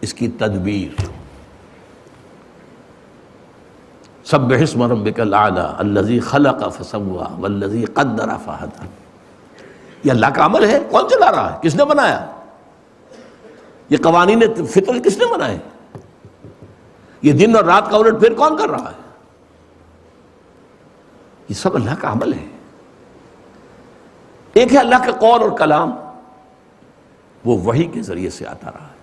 [SPEAKER 1] اس کی تدبیر۔ سبح اسم ربک الاعلی الذی خلق فسوی والذی قدر فہدی۔ یہ اللہ کا عمل ہے، کون چلا رہا ہے؟ کس نے بنایا؟ یہ قوانین فطرت کس نے بنائے؟ یہ دن اور رات کا الٹ پھیر کون کر رہا ہے؟ یہ سب اللہ کا عمل ہے۔ ایک ہے اللہ کا قول اور کلام، وہ وحی کے ذریعے سے آتا رہا ہے۔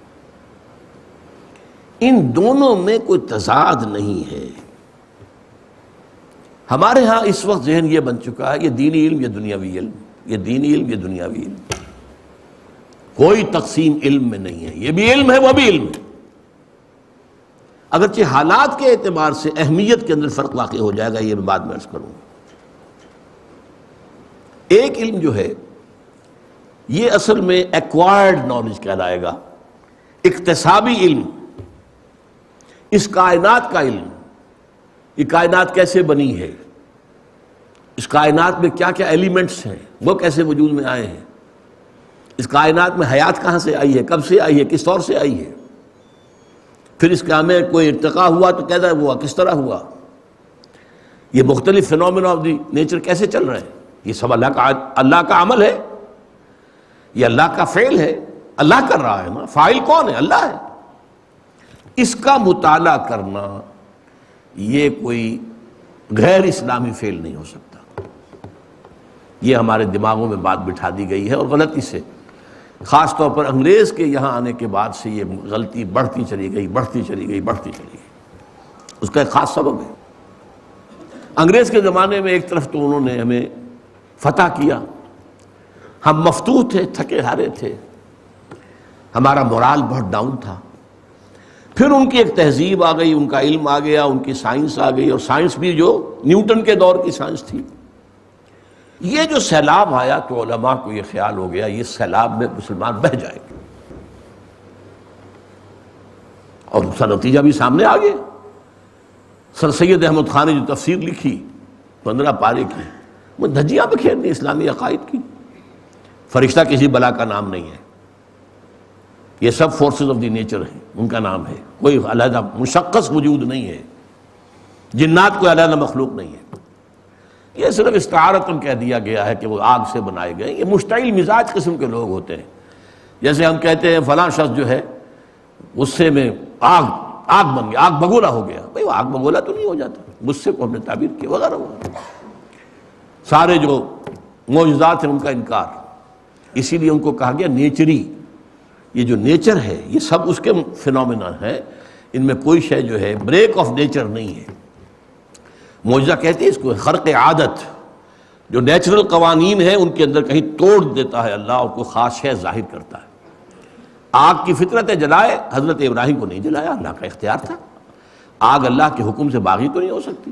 [SPEAKER 1] ان دونوں میں کوئی تضاد نہیں ہے۔ ہمارے ہاں اس وقت ذہن یہ بن چکا ہے، یہ دینی علم، یہ دنیاوی علم، یہ دینی علم، یہ دنیاوی علم، کوئی تقسیم علم میں نہیں ہے۔ یہ بھی علم ہے، وہ بھی علم ہے، اگرچہ حالات کے اعتبار سے اہمیت کے اندر فرق واقع ہو جائے گا، یہ میں بعد میں عرض کروں۔ ایک علم جو ہے یہ اصل میں ایکوائرڈ نالج کہلائے گا، اکتسابی علم، اس کائنات کا علم۔ یہ کائنات کیسے بنی ہے، اس کائنات میں کیا کیا ایلیمنٹس ہیں، وہ کیسے وجود میں آئے ہیں، اس کائنات میں حیات کہاں سے آئی ہے، کب سے آئی ہے، کس طور سے آئی ہے، پھر اس کا میں کوئی ارتقا ہوا تو کیسا ہوا، کس طرح ہوا، یہ مختلف فینومینا آف دی نیچر کیسے چل رہے ہیں، یہ سب اللہ کا عمل ہے، یہ اللہ کا فعل ہے، اللہ کر رہا ہے نا، فاعل کون ہے؟ اللہ ہے۔ اس کا مطالعہ کرنا یہ کوئی غیر اسلامی فعل نہیں ہو سکتا۔ یہ ہمارے دماغوں میں بات بٹھا دی گئی ہے اور غلطی سے، خاص طور پر انگریز کے یہاں آنے کے بعد سے یہ غلطی بڑھتی چلی گئی، بڑھتی چلی گئی، بڑھتی چلی گئی۔ اس کا ایک خاص سبب ہے۔ انگریز کے زمانے میں ایک طرف تو انہوں نے ہمیں فتح کیا، ہم مفتوح تھے، تھکے ہارے تھے، ہمارا مورال بہت ڈاؤن تھا۔ پھر ان کی ایک تہذیب آ گئی، ان کا علم آ گیا، ان کی سائنس آ گئی، اور سائنس بھی جو نیوٹن کے دور کی سائنس تھی۔ یہ جو سیلاب آیا تو علماء کو یہ خیال ہو گیا یہ سیلاب میں مسلمان بہہ جائیں گے، اور اس کا نتیجہ بھی سامنے آ گیا۔ سر سید احمد خان نے جو تفسیر لکھی 15 پارے کی، وہ دھجیاں بکھیر دی اسلامی عقائد کی۔ فرشتہ کسی بلا کا نام نہیں ہے، یہ سب فورسز آف دی نیچر ہیں، ان کا نام ہے، کوئی علیحدہ مشخص وجود نہیں ہے، جنات کوئی علیحدہ مخلوق نہیں ہے، یہ صرف استعارتاً کہہ دیا گیا ہے کہ وہ آگ سے بنائے گئے۔ یہ مشتعل مزاج قسم کے لوگ ہوتے ہیں، جیسے ہم کہتے ہیں فلاں شخص جو ہے غصے میں آگ بن گیا، آگ بگولا ہو گیا۔ بھئی وہ آگ بگولا تو نہیں ہو جاتا، غصے کو ہم نے تعبیر کیا وغیرہ وغیرہ۔ سارے جو معجزات ہیں ان کا انکار، اسی لیے ان کو کہا گیا نیچری۔ یہ جو نیچر ہے یہ سب اس کے فینومینا ہے، ان میں کوئی شے جو ہے بریک آف نیچر نہیں ہے۔ معجزہ کہتے ہیں اس کو، خرق عادت، جو نیچرل قوانین ہیں ان کے اندر کہیں توڑ دیتا ہے اللہ اور کوئی خاص شے ظاہر کرتا ہے۔ آگ کی فطرت ہے جلائے، حضرت ابراہیم کو نہیں جلایا، اللہ کا اختیار تھا۔ آگ اللہ کے حکم سے باغی تو نہیں ہو سکتی۔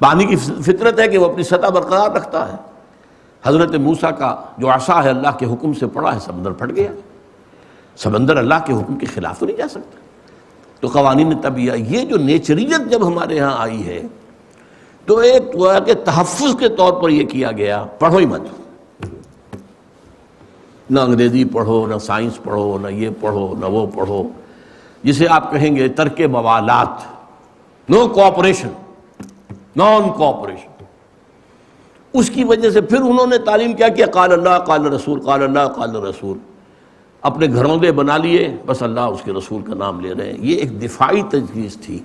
[SPEAKER 1] پانی کی فطرت ہے کہ وہ اپنی سطح برقرار رکھتا ہے، حضرت موسیٰ کا جو عصا ہے اللہ کے حکم سے پڑا ہے، سمندر پھٹ گیا۔ سمندر اللہ کے حکم کے خلاف تو نہیں جا سکتا۔ تو قوانین طبیعہ، یہ جو نیچریت جب ہمارے ہاں آئی ہے تو ایک وہ کہ تحفظ کے طور پر یہ کیا گیا، پڑھو ہی مت، نہ انگریزی پڑھو، نہ سائنس پڑھو، نہ یہ پڑھو، نہ وہ پڑھو، جسے آپ کہیں گے ترک موالات، نو کوآپریشن، نان کوآپریشن۔ اس کی وجہ سے پھر انہوں نے تعلیم کیا کیا، قال اللہ قال رسول، قال اللہ قال رسول، اپنے گھروندے بنا لیے، بس اللہ اس کے رسول کا نام لے رہے ہیں۔ یہ ایک دفاعی تجویز تھی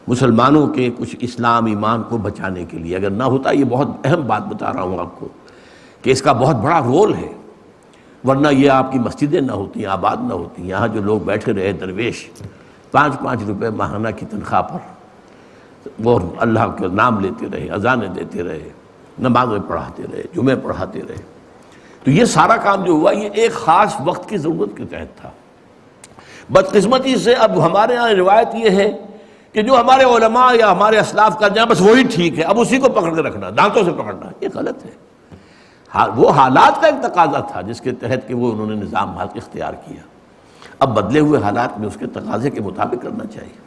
[SPEAKER 1] مسلمانوں کے کچھ اسلام ایمان کو بچانے کے لیے۔ اگر نہ ہوتا، یہ بہت اہم بات بتا رہا ہوں آپ کو کہ اس کا بہت بڑا رول ہے، ورنہ یہ آپ کی مسجدیں نہ ہوتی، آباد نہ ہوتی، یہاں جو لوگ بیٹھے رہے درویش 5-5 روپے ماہانہ کی تنخواہ پر وہ اللہ کا نام لیتے رہے، اذانیں دیتے رہے، نمازیں پڑھاتے رہے، جمعے پڑھاتے رہے۔ تو یہ سارا کام جو ہوا یہ ایک خاص وقت کی ضرورت کے تحت تھا۔ بدقسمتی سے اب ہمارے یہاں روایت یہ ہے کہ جو ہمارے علماء یا ہمارے اسلاف کر جائیں بس وہی ٹھیک ہے، اب اسی کو پکڑ کے رکھنا، دانتوں سے پکڑنا، یہ غلط ہے۔ وہ حالات کا ایک تقاضا تھا جس کے تحت کہ وہ انہوں نے نظام حق اختیار کیا، اب بدلے ہوئے حالات میں اس کے تقاضے کے مطابق کرنا چاہیے۔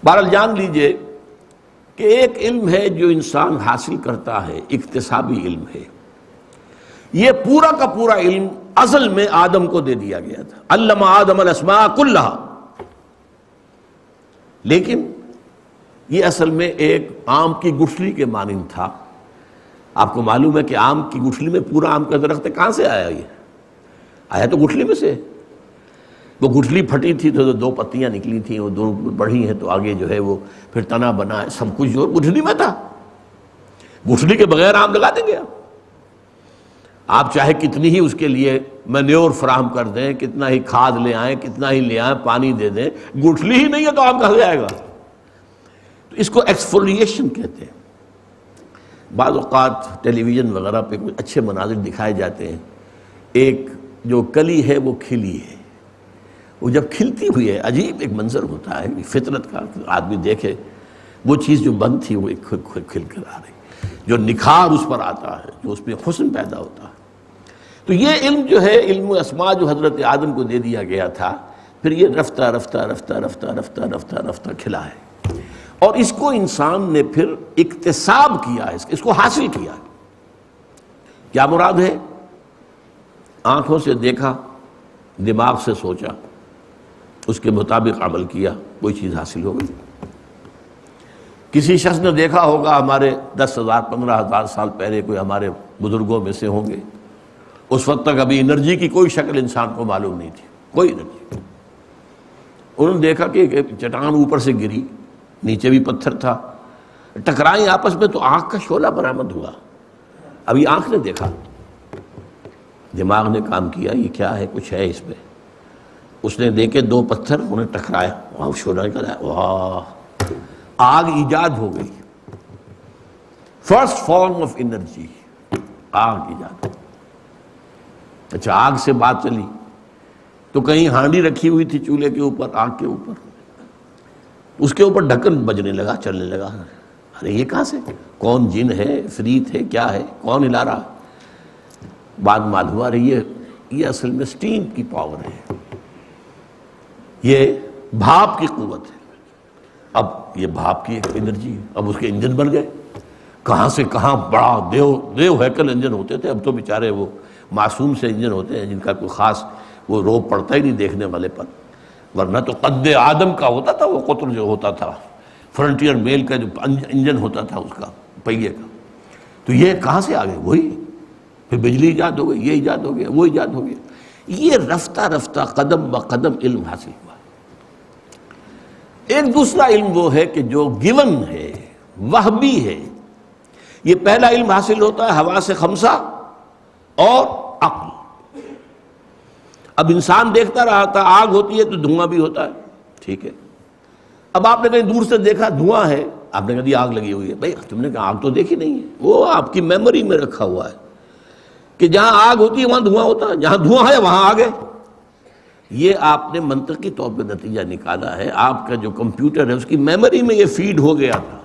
[SPEAKER 1] بہرحال جان لیجئے کہ ایک علم ہے جو انسان حاصل کرتا ہے، اکتسابی علم ہے. یہ پورا کا پورا علم اصل میں آدم کو دے دیا گیا تھا. علم آدم الاسماء کلھا. لیکن یہ اصل میں ایک آم کی گٹھلی کے مانند تھا. آپ کو معلوم ہے کہ آم کی گٹھلی میں پورا آم کا درخت کہاں سے آیا؟ یہ آیا تو گٹھلی میں سے. وہ گٹھلی پھٹی تھی تو دو پتیاں نکلی تھیں، وہ دونوں بڑھی ہیں تو آگے جو ہے وہ پھر تنا بنا ہے، سب کچھ جو گٹھلی میں تھا. گٹھلی کے بغیر آم لگا دیں گے آپ چاہے کتنی ہی اس کے لیے مینیور فراہم کر دیں، کتنا ہی کھاد لے آئیں، کتنا ہی لے آئیں، پانی دے دیں، گٹھلی ہی نہیں ہے تو آم کہاں سے آئے گا؟ تو اس کو ایکسفولیشن کہتے ہیں. بعض اوقات ٹیلی ویژن وغیرہ پہ کچھ اچھے مناظر دکھائے جاتے ہیں. ایک جو کلی ہے وہ کھلی ہے، وہ جب کھلتی ہوئی ہے عجیب ایک منظر ہوتا ہے فطرت کا. آدمی دیکھے وہ چیز جو بند تھی وہ کھل کر آ رہی، جو نکھار اس پر آتا ہے، جو اس میں حسن پیدا ہوتا ہے. تو یہ علم جو ہے، علم اسماء جو حضرت آدم کو دے دیا گیا تھا، پھر یہ رفتہ رفتہ رفتہ رفتہ رفتہ رفتہ رفتہ کھلا ہے. اور اس کو انسان نے پھر اکتساب کیا ہے، اس کو حاصل کیا. کیا مراد ہے؟ آنکھوں سے دیکھا، دماغ سے سوچا، اس کے مطابق عمل کیا، کوئی چیز حاصل ہو گئی. کسی شخص نے دیکھا ہوگا، ہمارے 10,000 15,000 سال پہلے کوئی ہمارے بزرگوں میں سے ہوں گے، اس وقت تک ابھی انرجی کی کوئی شکل انسان کو معلوم نہیں تھی، کوئی انرجی. انہوں نے دیکھا کہ چٹان اوپر سے گری، نیچے بھی پتھر تھا، ٹکرائیں آپس میں تو آنکھ کا شعلہ برآمد ہوا. ابھی آنکھ نے دیکھا، دماغ نے کام کیا، یہ کیا ہے، کچھ ہے اس میں. اس نے دیکھے دو پتھر، انہیں ٹکرایا، وہاں شعلہ نکل آیا، واہ، آگ ایجاد ہو گئی. فرسٹ فارم آف انرجی، آگ ایجاد. اچھا، آگ سے بات چلی تو کہیں ہانڈی رکھی ہوئی تھی چولہے کے اوپر، آگ کے اوپر، اس کے اوپر ڈھکن بجنے لگا، چلنے لگا. ارے یہ کہاں سے، کون جن ہے، عفریت ہے، کیا ہے، کون ہلا رہا؟ بعد معلوم ہوا رہی ہے یہ اصل میں سٹیم کی پاور ہے، یہ بھاپ کی قوت ہے. اب یہ بھاپ کی ایک انرجی ہے. اب اس کے انجن بن گئے، کہاں سے کہاں بڑا دیو ہیکل انجن ہوتے تھے، اب تو بیچارے وہ معصوم سے انجن ہوتے ہیں جن کا کوئی خاص وہ روب پڑتا ہی نہیں دیکھنے والے پر. ورنہ تو قد آدم کا ہوتا تھا وہ قطر جو ہوتا تھا، فرنٹیئر میل کا جو انجن ہوتا تھا اس کا پہیے کا. تو یہ کہاں سے آ گئے؟ وہی پھر بجلی ایجاد ہو گئی، یہ ایجاد ہو گیا، وہ ایجاد ہو گیا. یہ رفتہ رفتہ قدم بقدم علم حاصل ہوا. ایک دوسرا علم وہ ہے کہ جو گیون ہے، وہبی ہے. یہ پہلا علم حاصل ہوتا ہے حواس خمسہ اور عقل. اب انسان دیکھتا رہا تھا، آگ ہوتی ہے تو دھواں بھی ہوتا ہے، ٹھیک ہے. اب آپ نے کہیں دور سے دیکھا دھواں ہے، آپ نے کہا یہ آگ لگی ہوئی ہے. بھائی تم نے کہا آگ تو دیکھی نہیں ہے، وہ آپ کی میموری میں رکھا ہوا ہے کہ جہاں آگ ہوتی ہے وہاں دھواں ہوتا ہے، جہاں دھواں ہے وہاں آگ ہے. یہ آپ نے منطقی طور پہ نتیجہ نکالا ہے. آپ کا جو کمپیوٹر ہے اس کی میموری میں یہ فیڈ ہو گیا تھا،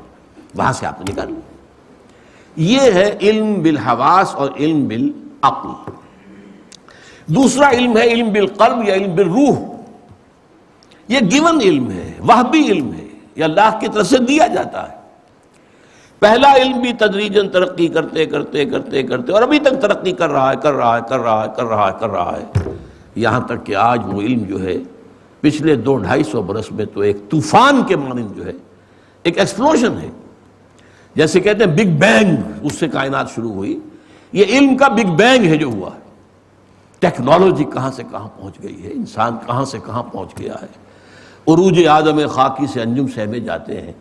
[SPEAKER 1] وہاں سے آپ نے نکال لیا. یہ ہے علم بالحواس اور علم بالعقل. دوسرا علم ہے علم بالقلب یا علم بالروح. یہ گیون علم ہے، وہبی علم ہے، یہ اللہ کی طرف سے دیا جاتا ہے. پہلا علم بھی تدریجاً ترقی کرتے کرتے کرتے کرتے اور ابھی تک ترقی کر رہا ہے، کر رہا ہے، کر رہا ہے، کر رہا ہے، کر رہا ہے، یہاں تک کہ آج وہ علم جو ہے پچھلے 200-250 برس میں تو ایک طوفان کے مانند جو ہے ایک ایکسپلوژن ہے. جیسے کہتے ہیں بگ بینگ، اس سے کائنات شروع ہوئی. یہ علم کا بگ بینگ ہے جو ہوا ہے. ٹیکنالوجی کہاں سے کہاں پہنچ گئی ہے، انسان کہاں سے کہاں پہنچ گیا ہے. عروج آدم خاکی سے انجم سہمے جاتے ہیں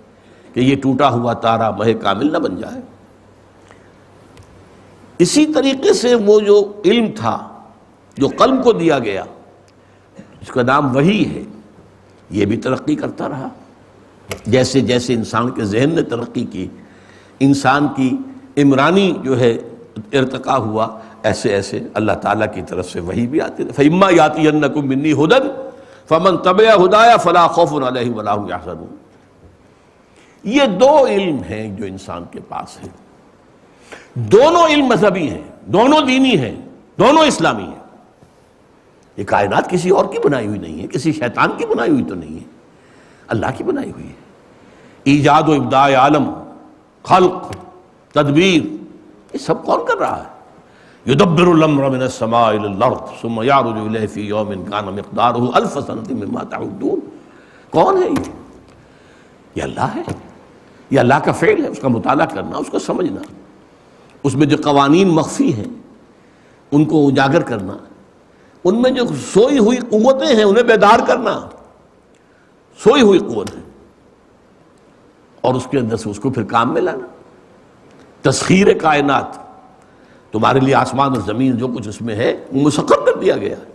[SPEAKER 1] کہ یہ ٹوٹا ہوا تارا مہ کامل نہ بن جائے. اسی طریقے سے وہ جو علم تھا جو قلم کو دیا گیا، اس کا نام وحی ہے، یہ بھی ترقی کرتا رہا. جیسے جیسے انسان کے ذہن نے ترقی کی، انسان کی عمرانی جو ہے ارتقا ہوا، ایسے ایسے اللہ تعالیٰ کی طرف سے وحی بھی آتی ہے. فَإِمَّا يَأْتِيَنَّكُم مِّنِّي هُدًى فَمَن تَبِعَ هُدَايَ فَلَا خَوْفٌ عَلَيْهِمْ وَلَا هُمْ يَحْزَنُونَ. یہ دو علم ہیں جو انسان کے پاس ہیں. دونوں علم مذہبی ہیں، دونوں دینی ہیں، دونوں اسلامی ہیں. یہ کائنات کسی اور کی بنائی ہوئی نہیں ہے، کسی شیطان کی بنائی ہوئی تو نہیں ہے، اللہ کی بنائی ہوئی ہے. ایجاد و ابداع عالم، خلق، تدبیر، یہ سب کون کر رہا ہے؟ یدبر الامر من السماء الى الارض ثم یعرج الیہ فی یوم کان مقدارہ الف سنۃ مما تعدون۔ کون ہے یہ اللہ ہے، یہ اللہ کا فعل ہے، اس کا مطالعہ کرنا، اس کو سمجھنا، اس میں جو قوانین مخفی ہیں ان کو اجاگر کرنا، ان میں جو سوئی ہوئی قوتیں ہیں انہیں بیدار کرنا، سوئی ہوئی قوت ہے، اور اس کے اندر سے اس کو پھر کام میں لانا۔ تسخیر کائنات، تمہارے لیے آسمان اور زمین جو کچھ اس میں ہے وہ مسخر کر دیا گیا ہے۔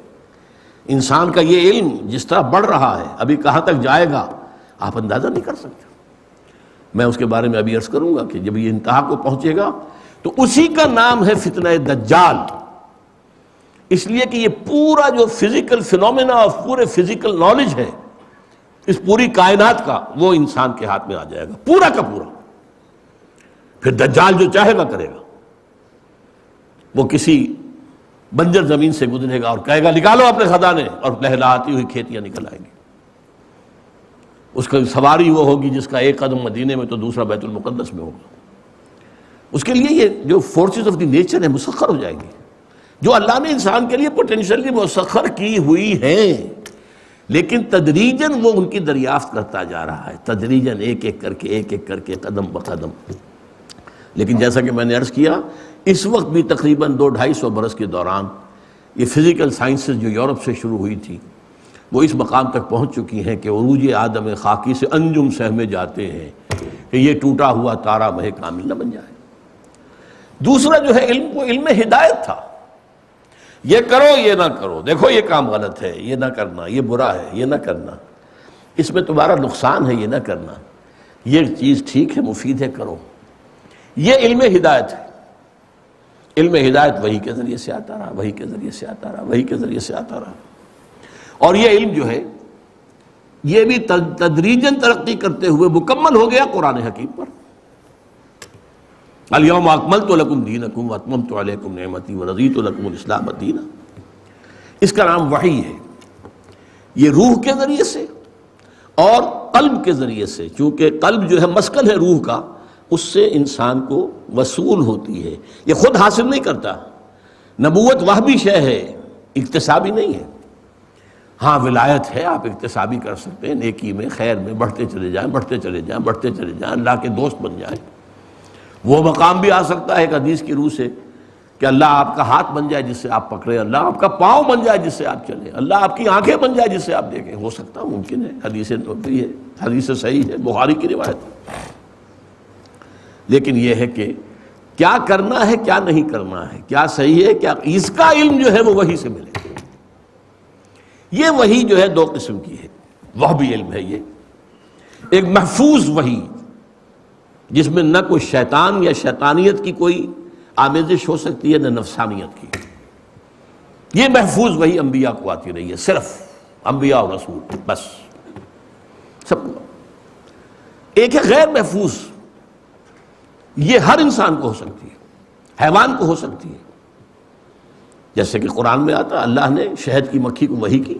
[SPEAKER 1] انسان کا یہ علم جس طرح بڑھ رہا ہے، ابھی کہاں تک جائے گا آپ اندازہ نہیں کر سکتے۔ میں اس کے بارے میں ابھی عرض کروں گا کہ جب یہ انتہا کو پہنچے گا تو اسی کا نام ہے فتنہ دجال، اس لیے کہ یہ پورا جو فزیکل فینومینا اور پورے فزیکل نالج ہے اس پوری کائنات کا، وہ انسان کے ہاتھ میں آ جائے گا پورا کا پورا۔ پھر دجال جو چاہے گا کرے گا، وہ کسی بنجر زمین سے گزرے گا اور کہے گا نکالو اپنے خزانے، اور لہلہاتی ہوئی کھیتیاں نکل آئیں گی۔ اس کا سواری وہ ہوگی جس کا ایک قدم مدینے میں تو دوسرا بیت المقدس میں ہوگا۔ اس کے لیے یہ جو فورسز آف دی نیچر ہے مسخر ہو جائیں گی، جو اللہ نے انسان کے لیے پوٹینشلی مسخر کی ہوئی ہیں، لیکن تدریجاً وہ ان کی دریافت کرتا جا رہا ہے، تدریجاً ایک ایک کر کے قدم بقدم۔ لیکن جیسا کہ میں نے عرض کیا، اس وقت بھی تقریباً 200-250 برس کے دوران یہ فزیکل سائنسز جو یورپ سے شروع ہوئی تھی وہ اس مقام تک پہنچ چکی ہیں کہ عروج آدم خاکی سے انجم سہمے جاتے ہیں کہ یہ ٹوٹا ہوا تارا مہ کامل نہ بن جائے۔ دوسرا جو ہے علم، وہ علم ہدایت تھا، یہ کرو یہ نہ کرو، دیکھو یہ کام غلط ہے، یہ نہ کرنا، یہ برا ہے، یہ نہ کرنا، اس میں تمہارا نقصان ہے، یہ نہ کرنا، یہ چیز ٹھیک ہے، مفید ہے، کرو۔ یہ علم ہدایت ہے۔ علم ہدایت وحی کے ذریعے سے آتا رہا، وحی کے ذریعے سے آتا رہا، وحی کے ذریعے سے آتا رہا، اور یہ علم جو ہے یہ بھی تدریجاً ترقی کرتے ہوئے مکمل ہو گیا قرآن حکیم پر۔ الیوم اکملت لکم دینکم واتممت علیکم نعمتی ورضیت لکم الاسلام دینا۔ اس کا نام وحی ہے۔ یہ روح کے ذریعے سے اور قلب کے ذریعے سے، چونکہ قلب جو ہے مسکن ہے روح کا، اس سے انسان کو وصول ہوتی ہے، یہ خود حاصل نہیں کرتا۔ نبوت وہبی شے ہے، اکتسابی نہیں ہے۔ ہاں ولایت ہے، آپ اکتسابی کر سکتے ہیں، نیکی میں، خیر میں بڑھتے چلے جائیں، بڑھتے چلے جائیں، بڑھتے چلے جائیں، اللہ کے دوست بن جائیں۔ وہ مقام بھی آ سکتا ہے ایک حدیث کی روح سے کہ اللہ آپ کا ہاتھ بن جائے جس سے آپ پکڑیں، اللہ آپ کا پاؤں بن جائے جس سے آپ چلیں، اللہ آپ کی آنکھیں بن جائے جس سے آپ دیکھیں۔ ہو سکتا، ممکن ہے، حدیث نبوی ہے، حدیث صحیح ہے، بخاری کی روایت ہے۔ لیکن یہ ہے کہ کیا کرنا ہے، کیا نہیں کرنا ہے، کیا صحیح ہے، کیا، اس کا علم جو ہے وہ وحی سے ملے۔ یہ وحی جو ہے 2 قسم کی ہے، وحی علم ہے یہ، ایک محفوظ وحی جس میں نہ کوئی شیطان یا شیطانیت کی کوئی آمیزش ہو سکتی ہے، نہ نفسانیت کی۔ یہ محفوظ وحی انبیاء کو آتی رہی ہے، صرف انبیاء اور رسول، بس سب کو۔ ایک ہے غیر محفوظ، یہ ہر انسان کو ہو سکتی ہے، حیوان کو ہو سکتی ہے، جیسے کہ قرآن میں آتا اللہ نے شہد کی مکھی کو وحی کی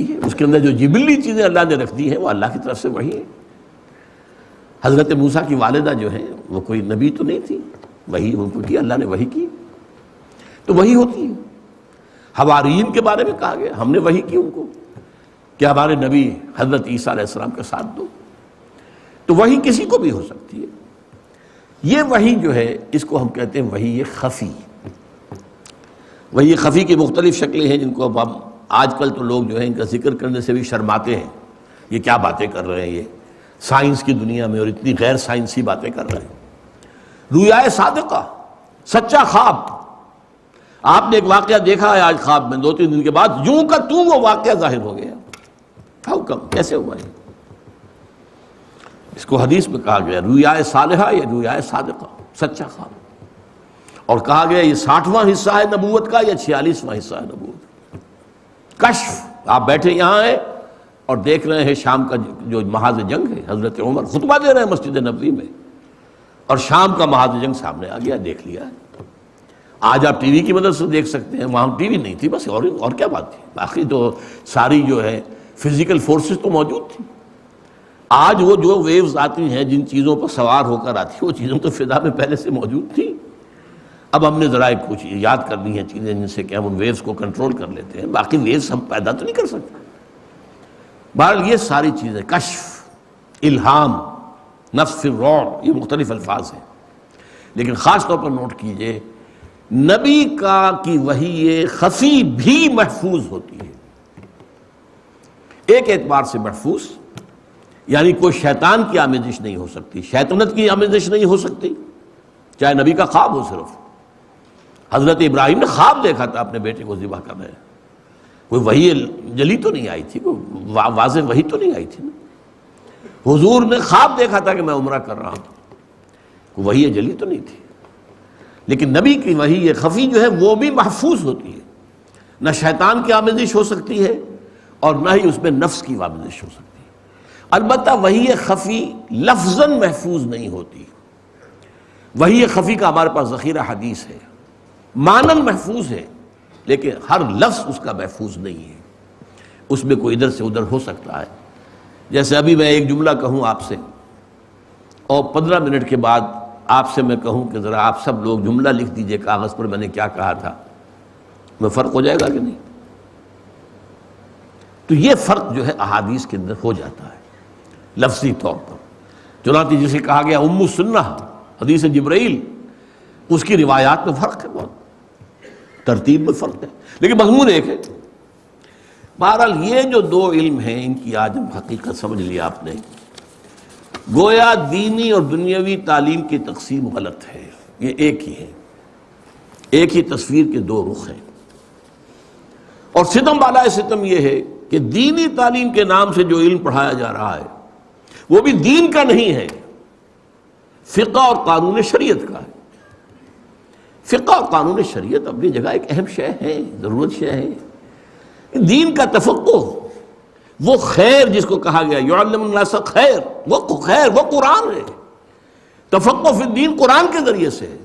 [SPEAKER 1] ہے، اس کے اندر جو جبلی چیزیں اللہ نے رکھ دی ہیں وہ اللہ کی طرف سے وحی ہے۔ حضرت موسیٰ کی والدہ جو ہے وہ کوئی نبی تو نہیں تھی، وحی ان کو کی، اللہ نے وحی کی، تو وحی ہوتی ہے۔ حواریین کے بارے میں کہا گیا، ہم نے وحی کی ان کو کہ ہمارے نبی حضرت عیسیٰ علیہ السلام کا ساتھ دو، تو وحی کسی کو بھی ہو سکتی ہے۔ یہ وحی جو ہے اس کو ہم کہتے ہیں وحی خفی۔ وحی خفی کی مختلف شکلیں ہیں جن کو اب ہم آج کل تو لوگ جو ہے ان کا ذکر کرنے سے بھی شرماتے ہیں، یہ کیا باتیں کر رہے ہیں یہ سائنس کی دنیا میں، اور اتنی غیر سائنسی باتیں کر رہے ہیں۔ رویائے صادقہ، سچا خواب۔ آپ نے ایک واقعہ دیکھا ہے آج خواب میں، 2-3 دن کے بعد یوں کا توں وہ واقعہ ظاہر ہو گیا، ہاؤ کم، کیسے ہوا ہے؟ اس کو حدیث میں کہا گیا رویائے صالحہ یا رویائے صادقہ، سچا خواب، اور کہا گیا یہ 60واں حصہ ہے نبوت کا یا 46واں حصہ ہے نبوت کا۔ کشف، آپ بیٹھے یہاں ہیں اور دیکھ رہے ہیں شام کا جو محاذ جنگ ہے، حضرت عمر خطبہ دے رہے ہیں مسجد نبوی میں، اور شام کا محاذ جنگ سامنے آ گیا، دیکھ لیا ہے۔ آج آپ ٹی وی کی مدد سے دیکھ سکتے ہیں، وہاں ٹی وی نہیں تھی، بس اور کیا بات تھی، باقی تو ساری جو ہے فزیکل فورسز تو موجود تھی۔ آج وہ جو ویوز آتی ہیں جن چیزوں پر سوار ہو کر آتی ہیں وہ چیزیں تو فضا میں پہلے سے موجود تھیں، اب ہم نے ذرا کچھ یاد کر لی ہیں چیزیں جن سے کہ ہم ان ویوز کو کنٹرول کر لیتے ہیں، باقی ویوز ہم پیدا تو نہیں کر سکتے۔ بہرحال یہ ساری چیزیں کشف، الہام، نفس فی الروع، یہ مختلف الفاظ ہیں، لیکن خاص طور پر نوٹ کیجئے نبی کی وحی خفی بھی محفوظ ہوتی ہے، ایک اعتبار سے محفوظ، یعنی کوئی شیطان کی آمیزش نہیں ہو سکتی، شیطنت کی آمیزش نہیں ہو سکتی، چاہے نبی کا خواب ہو۔ صرف حضرت ابراہیم نے خواب دیکھا تھا اپنے بیٹے کو ذبح کر رہے ہیں، کوئی وحی جلی تو نہیں آئی تھی، کوئی واضح وحی تو نہیں آئی تھی نا۔ حضور نے خواب دیکھا تھا کہ میں عمرہ کر رہا ہوں، کوئی وحی جلی تو نہیں تھی، لیکن نبی کی وحی خفی جو ہے وہ بھی محفوظ ہوتی ہے، نہ شیطان کی آمیزش ہو سکتی ہے اور نہ ہی اس میں نفس کی آمیزش ہو سکتی ہے۔ البتہ وحی خفی لفظاً محفوظ نہیں ہوتی، وحی خفی کا ہمارے پاس ذخیرہ حدیث ہے، معنن محفوظ ہے لیکن ہر لفظ اس کا محفوظ نہیں ہے، اس میں کوئی ادھر سے ادھر ہو سکتا ہے۔ جیسے ابھی میں ایک جملہ کہوں آپ سے اور 15 منٹ کے بعد آپ سے میں کہوں کہ ذرا آپ سب لوگ جملہ لکھ دیجئے کاغذ پر میں نے کیا کہا تھا، میں فرق ہو جائے گا کہ نہیں؟ تو یہ فرق جو ہے احادیث کے اندر ہو جاتا ہے لفظی طور پر، چنانچہ جسے کہا گیا ام السنہ حدیث جبرائیل، اس کی روایات میں فرق ہے، بہت ترتیب میں فرق ہے، لیکن مضمون ایک ہے۔ بہرحال یہ جو دو علم ہیں ان کی آج ہم حقیقت سمجھ لیا آپ نے، گویا دینی اور دنیاوی تعلیم کی تقسیم غلط ہے، یہ ایک ہی ہے، ایک ہی تصویر کے دو رخ ہیں، اور ستم بالائے ستم یہ ہے کہ دینی تعلیم کے نام سے جو علم پڑھایا جا رہا ہے وہ بھی دین کا نہیں ہے، فقہ اور قانون شریعت کا ہے۔ فقہ اور قانون شریعت اپنی جگہ ایک اہم شے ہے، ضرورت شے ہے، دین کا تفقہ، وہ خیر جس کو کہا گیا یعلم الناس خیر، وہ قرآن ہے، تفقہ فی الدین قرآن کے ذریعے سے ہے۔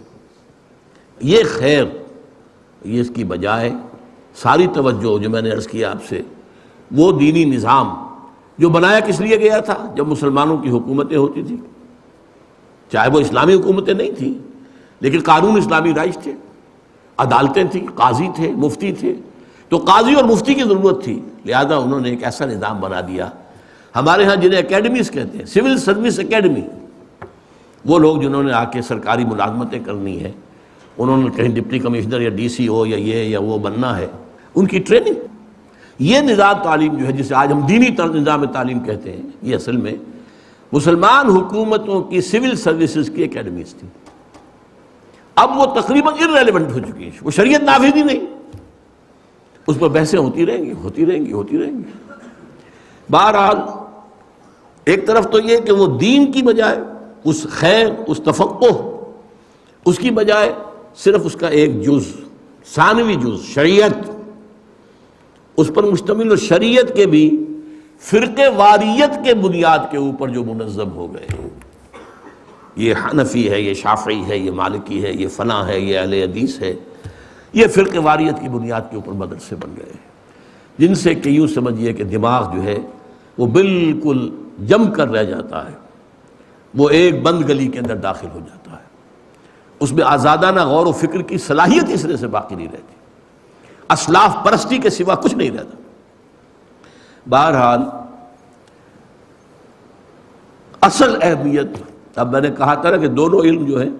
[SPEAKER 1] یہ خیر، یہ اس کی بجائے ساری توجہ جو میں نے عرض کیا آپ سے، وہ دینی نظام جو بنایا کس لیے گیا تھا؟ جب مسلمانوں کی حکومتیں ہوتی تھیں، چاہے وہ اسلامی حکومتیں نہیں تھیں لیکن قانون اسلامی رائج تھے، عدالتیں تھیں، قاضی تھے، مفتی تھے، تو قاضی اور مفتی کی ضرورت تھی، لہذا انہوں نے ایک ایسا نظام بنا دیا۔ ہمارے ہاں جنہیں اکیڈمیز کہتے ہیں، سول سروس اکیڈمی، وہ لوگ جنہوں نے آ کے سرکاری ملازمتیں کرنی ہے، انہوں نے کہیں ڈپٹی کمشنر یا ڈی سی او یا یہ یا وہ بننا ہے، ان کی ٹریننگ۔ یہ نظام تعلیم جو ہے جسے آج ہم دینی نظام تعلیم کہتے ہیں، یہ اصل میں مسلمان حکومتوں کی سول سروسز کی اکیڈمیز تھی، اب وہ تقریباً irrelevant ہو چکی ہیں، وہ شریعت نافذ ہی نہیں، اس پر بحثیں ہوتی رہیں گی۔ بہرحال ایک طرف تو یہ کہ وہ دین کی بجائے اس خیر، اس تفقہ، اس کی بجائے صرف اس کا ایک جز، ثانوی جز شریعت، اس پر مشتمل، اور شریعت کے بھی فرقے واریت کے بنیاد کے اوپر جو منظم ہو گئے، یہ حنفی ہے، یہ شافعی ہے، یہ مالکی ہے، یہ فلاں ہے، یہ اہل حدیث ہے، یہ فرقے واریت کی بنیاد کے اوپر مدرسے بن گئے، جن سے کہ یوں سمجھیے کہ دماغ جو ہے وہ بالکل جم کر رہ جاتا ہے، وہ ایک بند گلی کے اندر داخل ہو جاتا ہے، اس میں آزادانہ غور و فکر کی صلاحیت اس طرح سے باقی نہیں رہتی، اسلاف پرستی کے سوا کچھ نہیں رہتا۔ بہرحال اصل اہمیت، اب میں نے کہا تھا نا کہ دونوں علم جو ہیں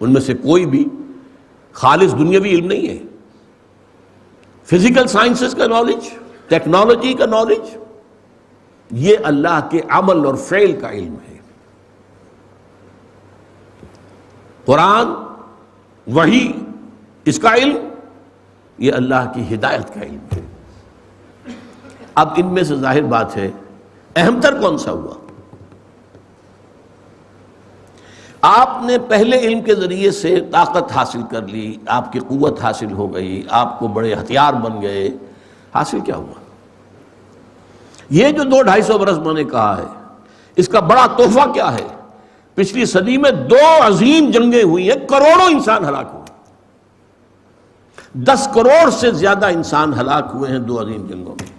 [SPEAKER 1] ان میں سے کوئی بھی خالص دنیاوی علم نہیں ہے، فزیکل سائنسز کا نالج، ٹیکنالوجی کا نالج، یہ اللہ کے عمل اور فعل کا علم ہے۔ قرآن، وحی، اس کا علم، یہ اللہ کی ہدایت کا علم ہے۔ اب ان میں سے ظاہر بات ہے اہم تر کون سا ہوا؟ آپ نے پہلے علم کے ذریعے سے طاقت حاصل کر لی، آپ کی قوت حاصل ہو گئی، آپ کو بڑے ہتھیار بن گئے، حاصل کیا ہوا؟ یہ جو 200-250 برس میں نے کہا ہے، اس کا بڑا تحفہ کیا ہے؟ پچھلی صدی میں 2 عظیم جنگیں ہوئی ہیں، کروڑوں انسان ہلاک ہوئے، 10 کروڑ سے زیادہ انسان ہلاک ہوئے ہیں 2 عظیم جنگوں میں۔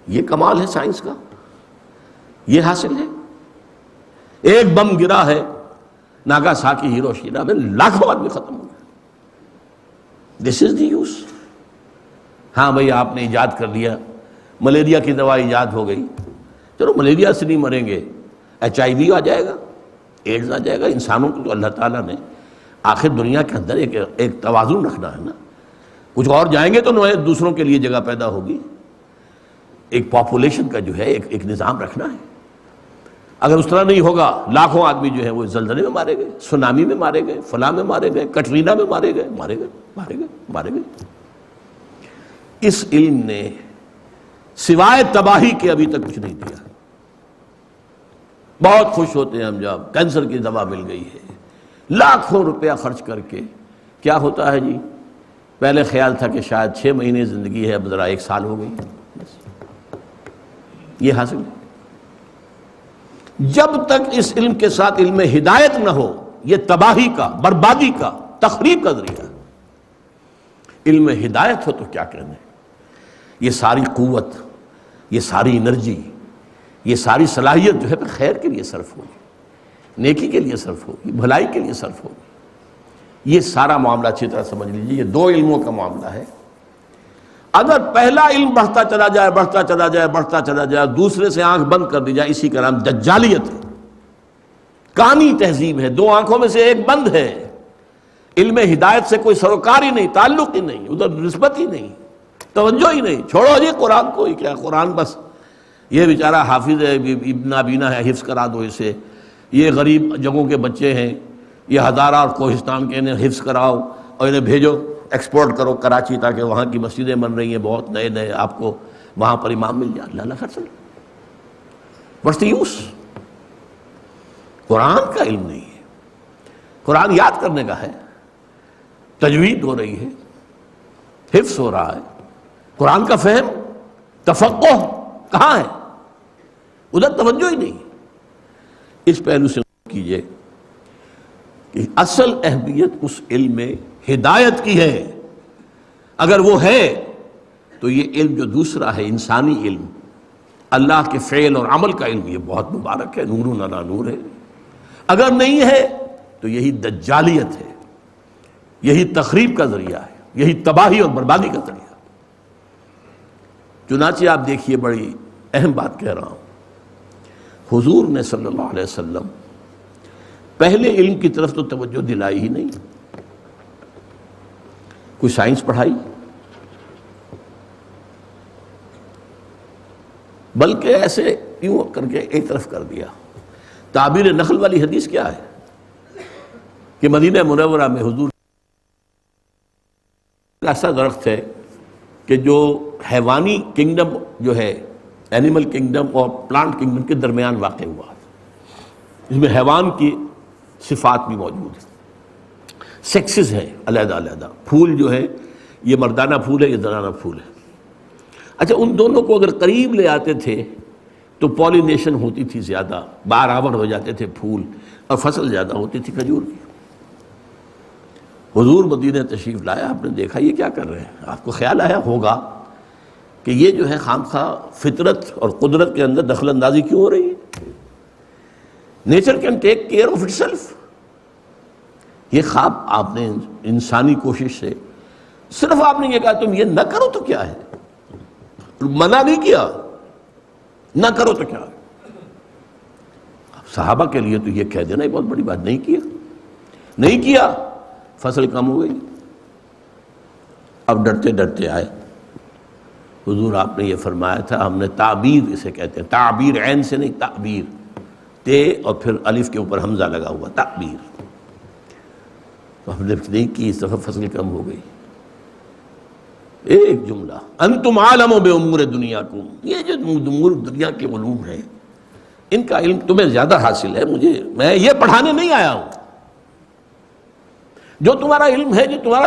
[SPEAKER 1] یہ کمال ہے سائنس کا، یہ حاصل ہے. ایک بم گرا ہے ناگاساکی ہیروشیما میں، لاکھوں آدمی ختم ہو گئے. دس از دی یوز. ہاں بھئی آپ نے ایجاد کر لیا، ملیریا کی دوا ایجاد ہو گئی، چلو ملیریا سے نہیں مریں گے، HIV آ جائے گا، ایڈز آ جائے گا. انسانوں کو تو اللہ تعالیٰ نے آخر دنیا کے اندر ایک توازن رکھنا ہے نا. کچھ اور جائیں گے تو نئے دوسروں کے لیے جگہ پیدا ہوگی. ایک پاپولیشن کا جو ہے ایک نظام رکھنا ہے. اگر اس طرح نہیں ہوگا، لاکھوں آدمی جو ہے وہ زلزلے میں مارے گئے، سونامی میں مارے گئے، فلاں میں مارے گئے، کٹرینا میں مارے گئے. اس علم نے سوائے تباہی کے ابھی تک کچھ نہیں دیا. بہت خوش ہوتے ہیں ہم جب کینسر کی دوا مل گئی ہے، لاکھوں روپیہ خرچ کر کے. کیا ہوتا ہے جی؟ پہلے خیال تھا کہ شاید 6 مہینے زندگی ہے، اب ذرا 1 سال ہو گئی. یہ حاصل ہے. جب تک اس علم کے ساتھ علم ہدایت نہ ہو، یہ تباہی کا، بربادی کا، تخریب کا ذریعہ ہے. علم ہدایت ہو تو کیا کہنے. یہ ساری قوت، یہ ساری انرجی، یہ ساری صلاحیت جو ہے خیر کے لیے صرف ہوگی، نیکی کے لیے صرف ہوگی، بھلائی کے لیے صرف ہوگی. یہ سارا معاملہ اچھی طرح سمجھ لیجیے. یہ 2 علموں کا معاملہ ہے. اگر پہلا علم بڑھتا چلا جائے، دوسرے سے آنکھ بند کر دی جائے، اسی کا نام دجالیت ہے. کانی تہذیب ہے، 2 آنکھوں میں سے ایک بند ہے. علم ہدایت سے کوئی سروکار ہی نہیں، تعلق ہی نہیں، ادھر نسبت ہی نہیں، توجہ ہی نہیں. چھوڑو جی قرآن کو، کیا قرآن بس یہ بیچارہ حافظ ہے، ابن نابینا ہے، حفظ کرا دو اسے. یہ غریب جگہوں کے بچے ہیں، یہ ہزارہ اور کوہستان کے، انہیں حفظ کراؤ اور انہیں بھیجو، ایکسپورٹ کرو کراچی، تاکہ وہاں کی مسجدیں بن رہی ہیں بہت نئے، آپ کو وہاں پر امام مل جائے. اللہ خرچ. What's the use? قرآن کا علم نہیں ہے. قرآن یاد کرنے کا ہے، تجوید ہو رہی ہے، حفظ ہو رہا ہے. قرآن کا فہم، تفقہ کہاں ہے؟ ادھر توجہ ہی نہیں. اس پہلو سے کیجئے کہ اصل اہمیت اس علم میں ہدایت کی ہے. اگر وہ ہے تو یہ علم جو دوسرا ہے، انسانی علم، اللہ کے فعل اور عمل کا علم، یہ بہت مبارک ہے، نور علی نور ہے. اگر نہیں ہے تو یہی دجالیت ہے، یہی تخریب کا ذریعہ ہے، یہی تباہی اور بربادی کا ذریعہ. چنانچہ آپ دیکھیے، بڑی اہم بات کہہ رہا ہوں. حضور نے صلی اللہ علیہ وسلم پہلے علم کی طرف تو توجہ دلائی ہی نہیں. کوئی سائنس پڑھائی، بلکہ ایسے یوں کر کے ایک طرف کر دیا. تعبیر نخل والی حدیث کیا ہے کہ مدینہ منورہ میں حضور ایسا درخت ہے کہ جو حیوانی کنگڈم جو ہے، اینیمل کنگڈم اور پلانٹ کنگڈم کے درمیان واقع ہوا ہے. اس میں حیوان کی صفات بھی موجود ہیں، سیکسز ہیں علیحدہ علیحدہ. پھول جو ہے یہ مردانہ پھول ہے، یہ زنانہ پھول ہے. اچھا، ان دونوں کو اگر قریب لے آتے تھے تو پولینیشن ہوتی تھی زیادہ، بارآور ہو جاتے تھے پھول، اور فصل زیادہ ہوتی تھی کھجور کی. حضور مدینہ تشریف لایا، آپ نے دیکھا یہ کیا کر رہے ہیں. آپ کو خیال آیا ہوگا کہ یہ جو ہے خامخواہ فطرت اور قدرت کے اندر دخل اندازی کیوں ہو رہی ہے. Nature can take care of it self. یہ خواب آپ نے انسانی کوشش سے، صرف آپ نے یہ کہا تم یہ نہ کرو تو کیا ہے، منع نہیں کیا، نہ کرو تو کیا. صحابہ کے لیے تو یہ کہہ دینا یہ بہت بڑی بات. نہیں کیا فصل کم ہو گئی. اب ڈرتے ڈرتے آئے. حضور آپ نے یہ فرمایا تھا، ہم نے تعبیر اسے کہتے ہیں، تعبیر عین سے نہیں، تعبیر، تے اور پھر الف کے اوپر حمزہ لگا ہوا، تعبیر. ہم نے نہیں کی، اس دفعہ فصل کم ہو گئی. ایک جملہ، انتم عالم بامور دنیاکم. یہ جو امور دنیا کے علوم ہیں، ان کا علم تمہیں زیادہ حاصل ہے، میں یہ پڑھانے نہیں آیا ہوں. جو تمہارا علم ہے، جو تمہارا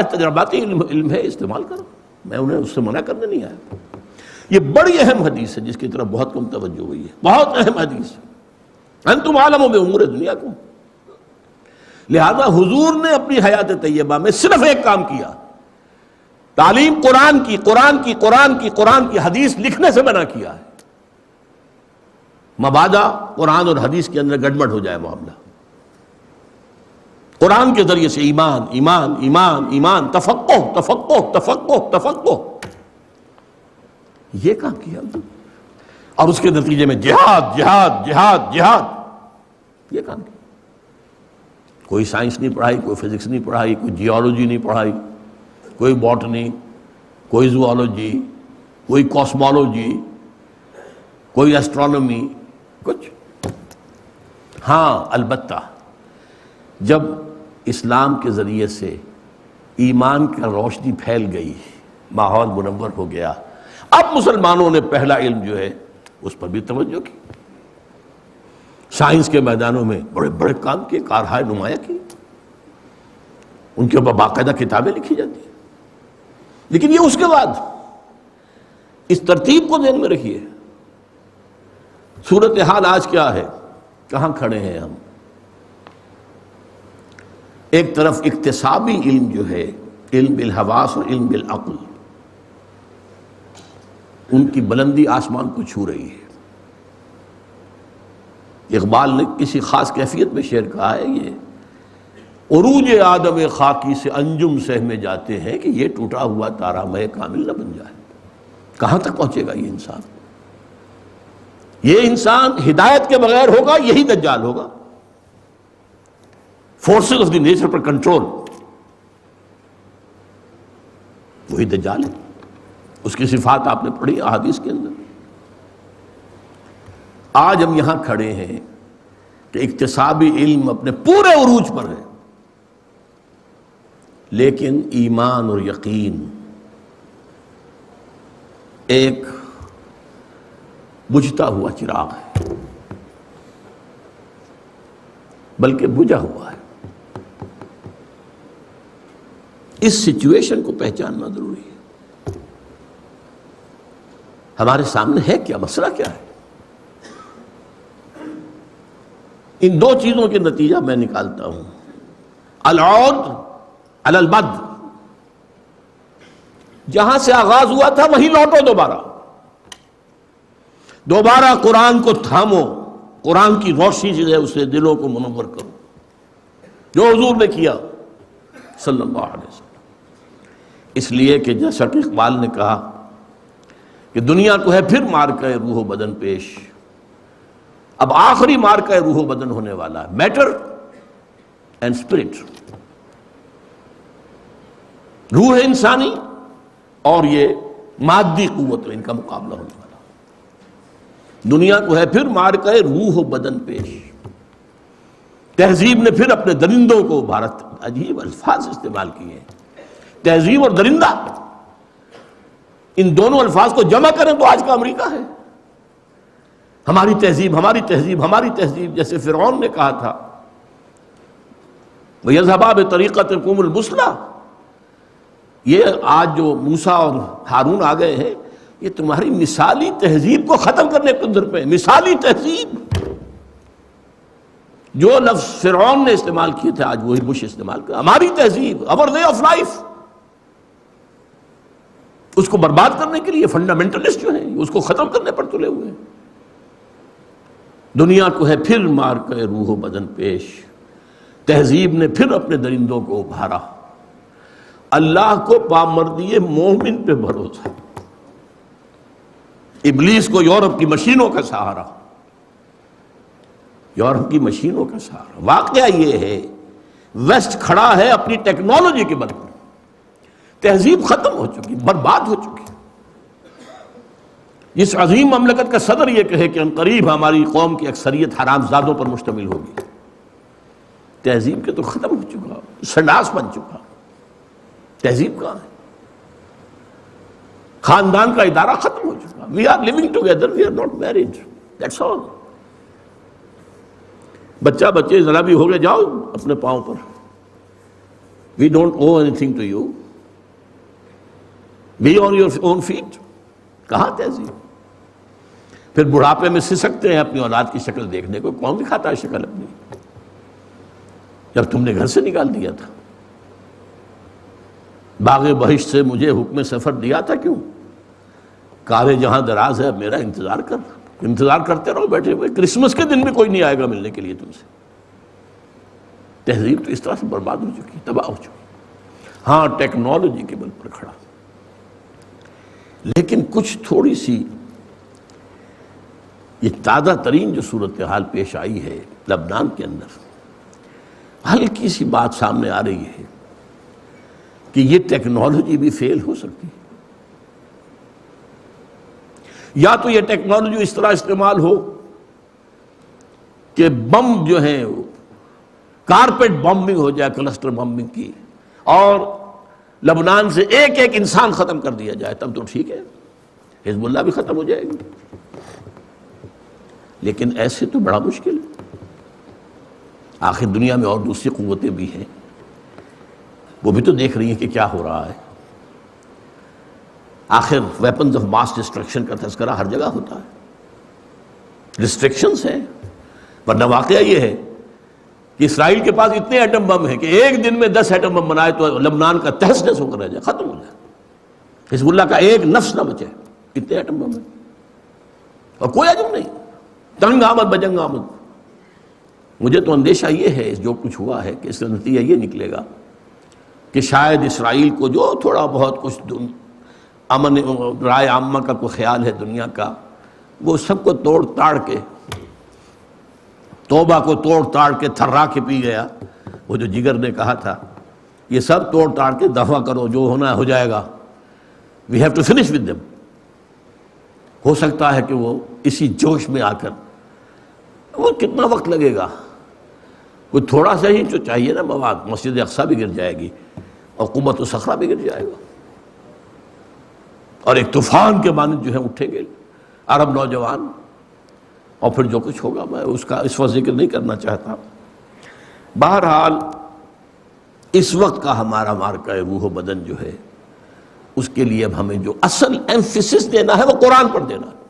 [SPEAKER 1] تجرباتی علم ہے، استعمال کرو. میں انہیں اس سے منع کرنے نہیں آیا. یہ بڑی اہم حدیث ہے جس کی طرف بہت کم توجہ ہوئی ہے، بہت اہم حدیث. انتم عالم بامور دنیاکم. لہذا حضور نے اپنی حیات طیبہ میں صرف ایک کام کیا، تعلیم قرآن کی حدیث لکھنے سے منع کیا ہے. مبادا قرآن اور حدیث کے اندر گڑبڑ ہو جائے معاملہ. قرآن کے ذریعے سے ایمان ایمان ایمان ایمان، تفقہ تفقہ تفقہ تفقہ، یہ کام کیا اور اس کے نتیجے میں جہاد جہاد جہاد جہاد، یہ کام کیا. کوئی سائنس نہیں پڑھائی، کوئی فزکس نہیں پڑھائی، کوئی جیولوجی نہیں پڑھائی، کوئی باٹنی، کوئی زوالوجی، کوئی کاسمولوجی، کوئی ایسٹرونومی، کچھ. ہاں البتہ جب اسلام کے ذریعے سے ایمان کی روشنی پھیل گئی، ماحول منور ہو گیا، اب مسلمانوں نے پہلا علم جو ہے اس پر بھی توجہ کی. سائنس کے میدانوں میں بڑے بڑے کام کیے، کارہائے نمایاں کی، ان کے اوپر باقاعدہ کتابیں لکھی جاتی ہیں. لیکن یہ اس کے بعد اس ترتیب کو ذہن میں رکھیے. صورتحال آج کیا ہے، کہاں کھڑے ہیں ہم؟ ایک طرف اکتسابی علم جو ہے، علم بالحواس اور علم بالعقل، ان کی بلندی آسمان کو چھو رہی ہے. اقبال نے کسی خاص کیفیت میں شعر کہا ہے، یہ عروج آدم خاکی سے انجم سہ میں جاتے ہیں کہ یہ ٹوٹا ہوا تارا مہ کامل نہ بن جائے. کہاں تک پہنچے گا یہ انسان؟ یہ انسان ہدایت کے بغیر ہوگا، یہی دجال ہوگا. Forces of the nature per control, وہی دجال ہے. اس کی صفات آپ نے پڑھی احادیث کے اندر. آج ہم یہاں کھڑے ہیں کہ اکتسابی علم اپنے پورے عروج پر ہے، لیکن ایمان اور یقین ایک بجھتا ہوا چراغ ہے، بلکہ بجھا ہوا ہے. اس سچویشن کو پہچاننا ضروری ہے. ہمارے سامنے ہے کیا، مسئلہ کیا ہے؟ ان دو چیزوں کے نتیجہ میں نکالتا ہوں. العود علی البد، جہاں سے آغاز ہوا تھا وہیں لوٹو، دوبارہ قرآن کو تھامو، قرآن کی روشنی جو ہے اسے دلوں کو منور کرو، جو حضور نے کیا صلی اللہ علیہ وسلم. اس لیے کہ جیسا کہ اقبال نے کہا کہ دنیا کو ہے پھر مارکہ روح و بدن پیش، اب آخری مارکہ روح و بدن ہونے والا ہے، میٹر اینڈ اسپرٹ، روح انسانی اور یہ مادی قوت، ان کا مقابلہ ہونے والا. دنیا کو ہے پھر مارکہ روح و بدن پیش. تہذیب نے پھر اپنے درندوں کو بھارت، عجیب الفاظ استعمال کیے ہیں، تہذیب اور درندہ، ان دونوں الفاظ کو جمع کریں تو آج کا امریکہ ہے. ہماری تہذیب ہماری تہذیب ہماری تہذیب، جیسے فرعون نے کہا تھا وَيَذْهَبَا بِطَرِيقَتِكُمُ الْمُثْلَىٰ. یہ آج جو موسیٰ اور ہارون آ گئے ہیں، یہ تمہاری مثالی تہذیب کو ختم کرنے کے اندر پہ. مثالی تہذیب، جو لفظ فرعون نے استعمال کیے تھے آج وہی بش استعمال کر. ہماری تہذیب، our way of life، اس کو برباد کرنے کے لیے فنڈامنٹلسٹ جو ہیں اس کو ختم کرنے پر تلے ہوئے ہیں. دنیا کو ہے پھر مار کے روح و بدن پیش، تہذیب نے پھر اپنے درندوں کو ابھارا. اللہ کو پامردی مومن پہ بھروسہ، ابلیس کو یورپ کی مشینوں کا سہارا، یورپ کی مشینوں کا سہارا. واقعہ یہ ہے ویسٹ کھڑا ہے اپنی ٹیکنالوجی کے بل پر، تہذیب ختم ہو چکی، برباد ہو چکی. اس عظیم مملکت کا صدر یہ کہے کہ عنقریب ہماری قوم کی اکثریت حرام زادوں پر مشتمل ہوگی. تہذیب کے تو ختم ہو چکا، سنڈاس بن چکا. تہذیب کہاں ہے؟ خاندان کا ادارہ ختم ہو چکا. We are living together, we are not married, that's all. بچہ بچے ذرا بھی ہو گئے جاؤ اپنے پاؤں پر، we don't owe anything to you, be on your own feet. کہاں تہذیب؟ پھر بڑھاپے میں سسکتے ہیں اپنی اولاد کی شکل دیکھنے کو. کون دکھاتا ہے شکل اپنی؟ جب تم نے گھر سے نکال دیا تھا. باغ بہشت سے مجھے حکم سفر دیا تھا، کیوں؟ کار جہاں دراز ہے، اب میرا انتظار کر. انتظار کرتے رہو بیٹھے ہوئے، کرسمس کے دن بھی کوئی نہیں آئے گا ملنے کے لیے تم سے۔ تہذیب تو اس طرح سے برباد ہو چکی، تباہ ہو چکی۔ ہاں ٹیکنالوجی کے بل پر کھڑا، لیکن کچھ تھوڑی سی یہ تازہ ترین جو صورتحال پیش آئی ہے لبنان کے اندر، ہلکی سی بات سامنے آ رہی ہے کہ یہ ٹیکنالوجی بھی فیل ہو سکتی ہے۔ یا تو یہ ٹیکنالوجی اس طرح استعمال ہو کہ بم جو ہیں کارپیٹ بمبنگ ہو جائے، کلسٹر بمبنگ کی، اور لبنان سے ایک ایک انسان ختم کر دیا جائے، تب تو ٹھیک ہے، حزب اللہ بھی ختم ہو جائے گی۔ لیکن ایسے تو بڑا مشکل ہے۔ آخر دنیا میں اور دوسری قوتیں بھی ہیں، وہ بھی تو دیکھ رہی ہیں کہ کیا ہو رہا ہے۔ آخر ویپنز آف ماس ڈسٹرکشن کا تذکرہ ہر جگہ ہوتا ہے، ریسٹرکشنز ہیں، ورنہ واقعہ یہ ہے کہ اسرائیل کے پاس اتنے ایٹم بم ہیں کہ ایک دن میں 10 ایٹم بم بنائے تو لبنان کا تہس نہس ہو کر رہ جائے، ختم ہو جائے، حزب اللہ کا ایک نفس نہ بچے، اتنے ایٹم بم ہیں، اور کوئی عجب نہیں، تنگ آمد بجنگ آمد۔ مجھے تو اندیشہ یہ ہے جو کچھ ہوا ہے کہ اس کا نتیجہ یہ نکلے گا کہ شاید اسرائیل کو جو تھوڑا بہت کچھ امن رائے عامہ کا کوئی خیال ہے دنیا کا، وہ سب کو توڑ تاڑ کے، توبہ کو توڑ تاڑ کے تھرا کے پی گیا۔ وہ جو جگر نے کہا تھا یہ سب توڑ تاڑ کے دفع کرو، جو ہونا ہو جائے گا، we have to finish with them. ہو سکتا ہے کہ وہ اسی جوش میں آ کر، وہ کتنا وقت لگے گا، کوئی تھوڑا سا ہی جو چاہیے نا مواد، مسجد اقصیٰ بھی گر جائے گی اور قوت و صخرہ بھی گر جائے گا، اور ایک طوفان کے مانند جو ہے اٹھیں گے عرب نوجوان، اور پھر جو کچھ ہوگا میں اس کا اس وقت ذکر نہیں کرنا چاہتا۔ بہرحال اس وقت کا ہمارا مارکہ روح و بدن جو ہے، اس کے لیے اب ہمیں جو اصل ایمفیسس دینا ہے وہ قرآن پر دینا ہے۔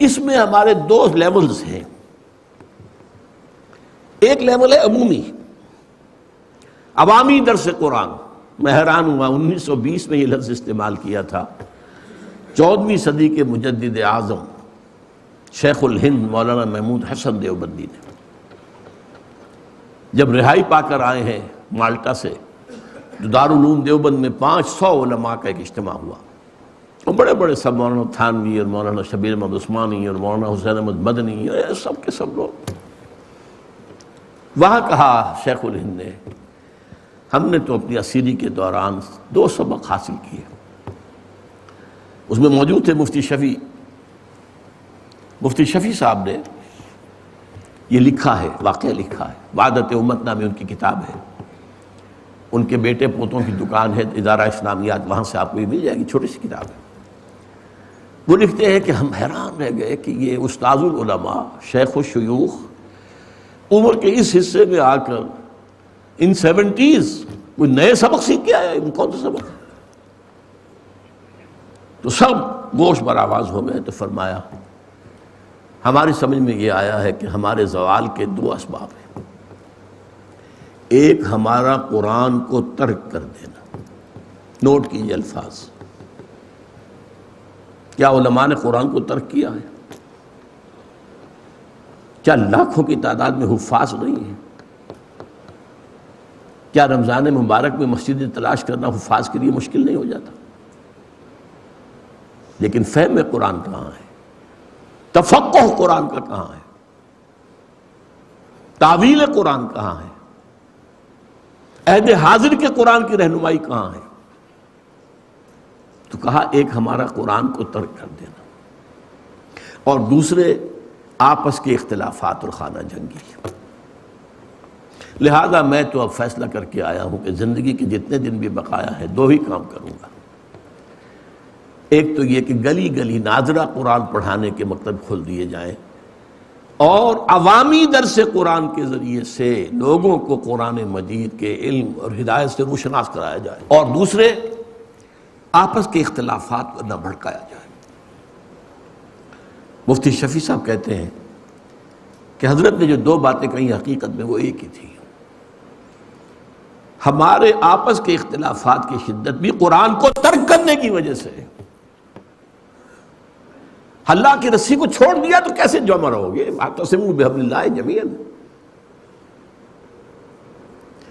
[SPEAKER 1] اس میں ہمارے 2 لیولز ہیں۔ ایک لیول ہے عمومی، عوامی درس قرآن۔ میں حیران ہوا 1920 میں یہ لفظ استعمال کیا تھا 14ویں صدی کے مجدد اعظم شیخ الہند مولانا محمود حسن دیوبندی نے، جب رہائی پا کر آئے ہیں مالٹا سے، تو دارالعلوم دیوبند میں 500 علماء کا ایک اجتماع ہوا، اور بڑے بڑے سب، مولانا تھانوی اور مولانا شبیر احمد عثمانی اور مولانا حسین احمد مدنی، سب کے سب لوگ وہاں۔ کہا شیخ الہند نے، ہم نے تو اپنی اسیری کے دوران 2 سبق حاصل کیے۔ اس میں موجود تھے مفتی شفیع۔ مفتی شفیع صاحب نے یہ لکھا ہے، واقعہ لکھا ہے، وعدت امت نامی ان کی کتاب ہے، ان کے بیٹے پوتوں کی دکان ہے ادارہ اسلامیات، وہاں سے آپ کو یہ مل جائے گی، چھوٹی سی کتاب ہے۔ وہ لکھتے ہیں کہ ہم حیران رہ گئے کہ یہ استاذ العلماء، شیخ الشیوخ، عمر کے اس حصے میں آ کر ان 70s کوئی نئے سبق سیکھ کے آیا، ان کون سا سبق؟ تو سب گوش بر آواز ہو گئے۔ تو فرمایا ہماری سمجھ میں یہ آیا ہے کہ ہمارے زوال کے 2 اسباب ہیں۔ ایک ہمارا قرآن کو ترک کر دینا۔ نوٹ کیجئے الفاظ، کیا علماء نے قرآن کو ترک کیا ہے؟ کیا لاکھوں کی تعداد میں حفاظ نہیں ہیں؟ کیا رمضان مبارک میں مسجد تلاش کرنا حفاظ کے لیے مشکل نہیں ہو جاتا؟ لیکن فہم قرآن کہاں ہے؟ تفقہ قرآن کا کہاں ہے؟ تعویل قرآن کہاں ہے؟ عہد حاضر کے قرآن کی رہنمائی کہاں ہے؟ تو کہا ایک ہمارا قرآن کو ترک کر دینا، اور دوسرے آپس کے اختلافات اور خانہ جنگی۔ لہذا میں تو اب فیصلہ کر کے آیا ہوں کہ زندگی کے جتنے دن بھی بقایا ہے 2 ہی کام کروں گا۔ ایک تو یہ کہ گلی گلی ناظرہ قرآن پڑھانے کے مکتب کھول دیے جائیں، اور عوامی درس قرآن کے ذریعے سے لوگوں کو قرآن مجید کے علم اور ہدایت سے روشناس کرایا جائے، اور دوسرے آپس کے اختلافات کو نہ بھڑکایا جائے۔ مفتی شفیع صاحب کہتے ہیں کہ حضرت نے جو 2 باتیں کہیں حقیقت میں وہ ایک ہی تھی۔ ہمارے آپس کے اختلافات کی شدت بھی قرآن کو ترک کرنے کی وجہ سے ہے۔ اللہ کی رسی کو چھوڑ دیا تو کیسے جمع رہو گے؟ واعتصموا بحبل اللہ جمیعا.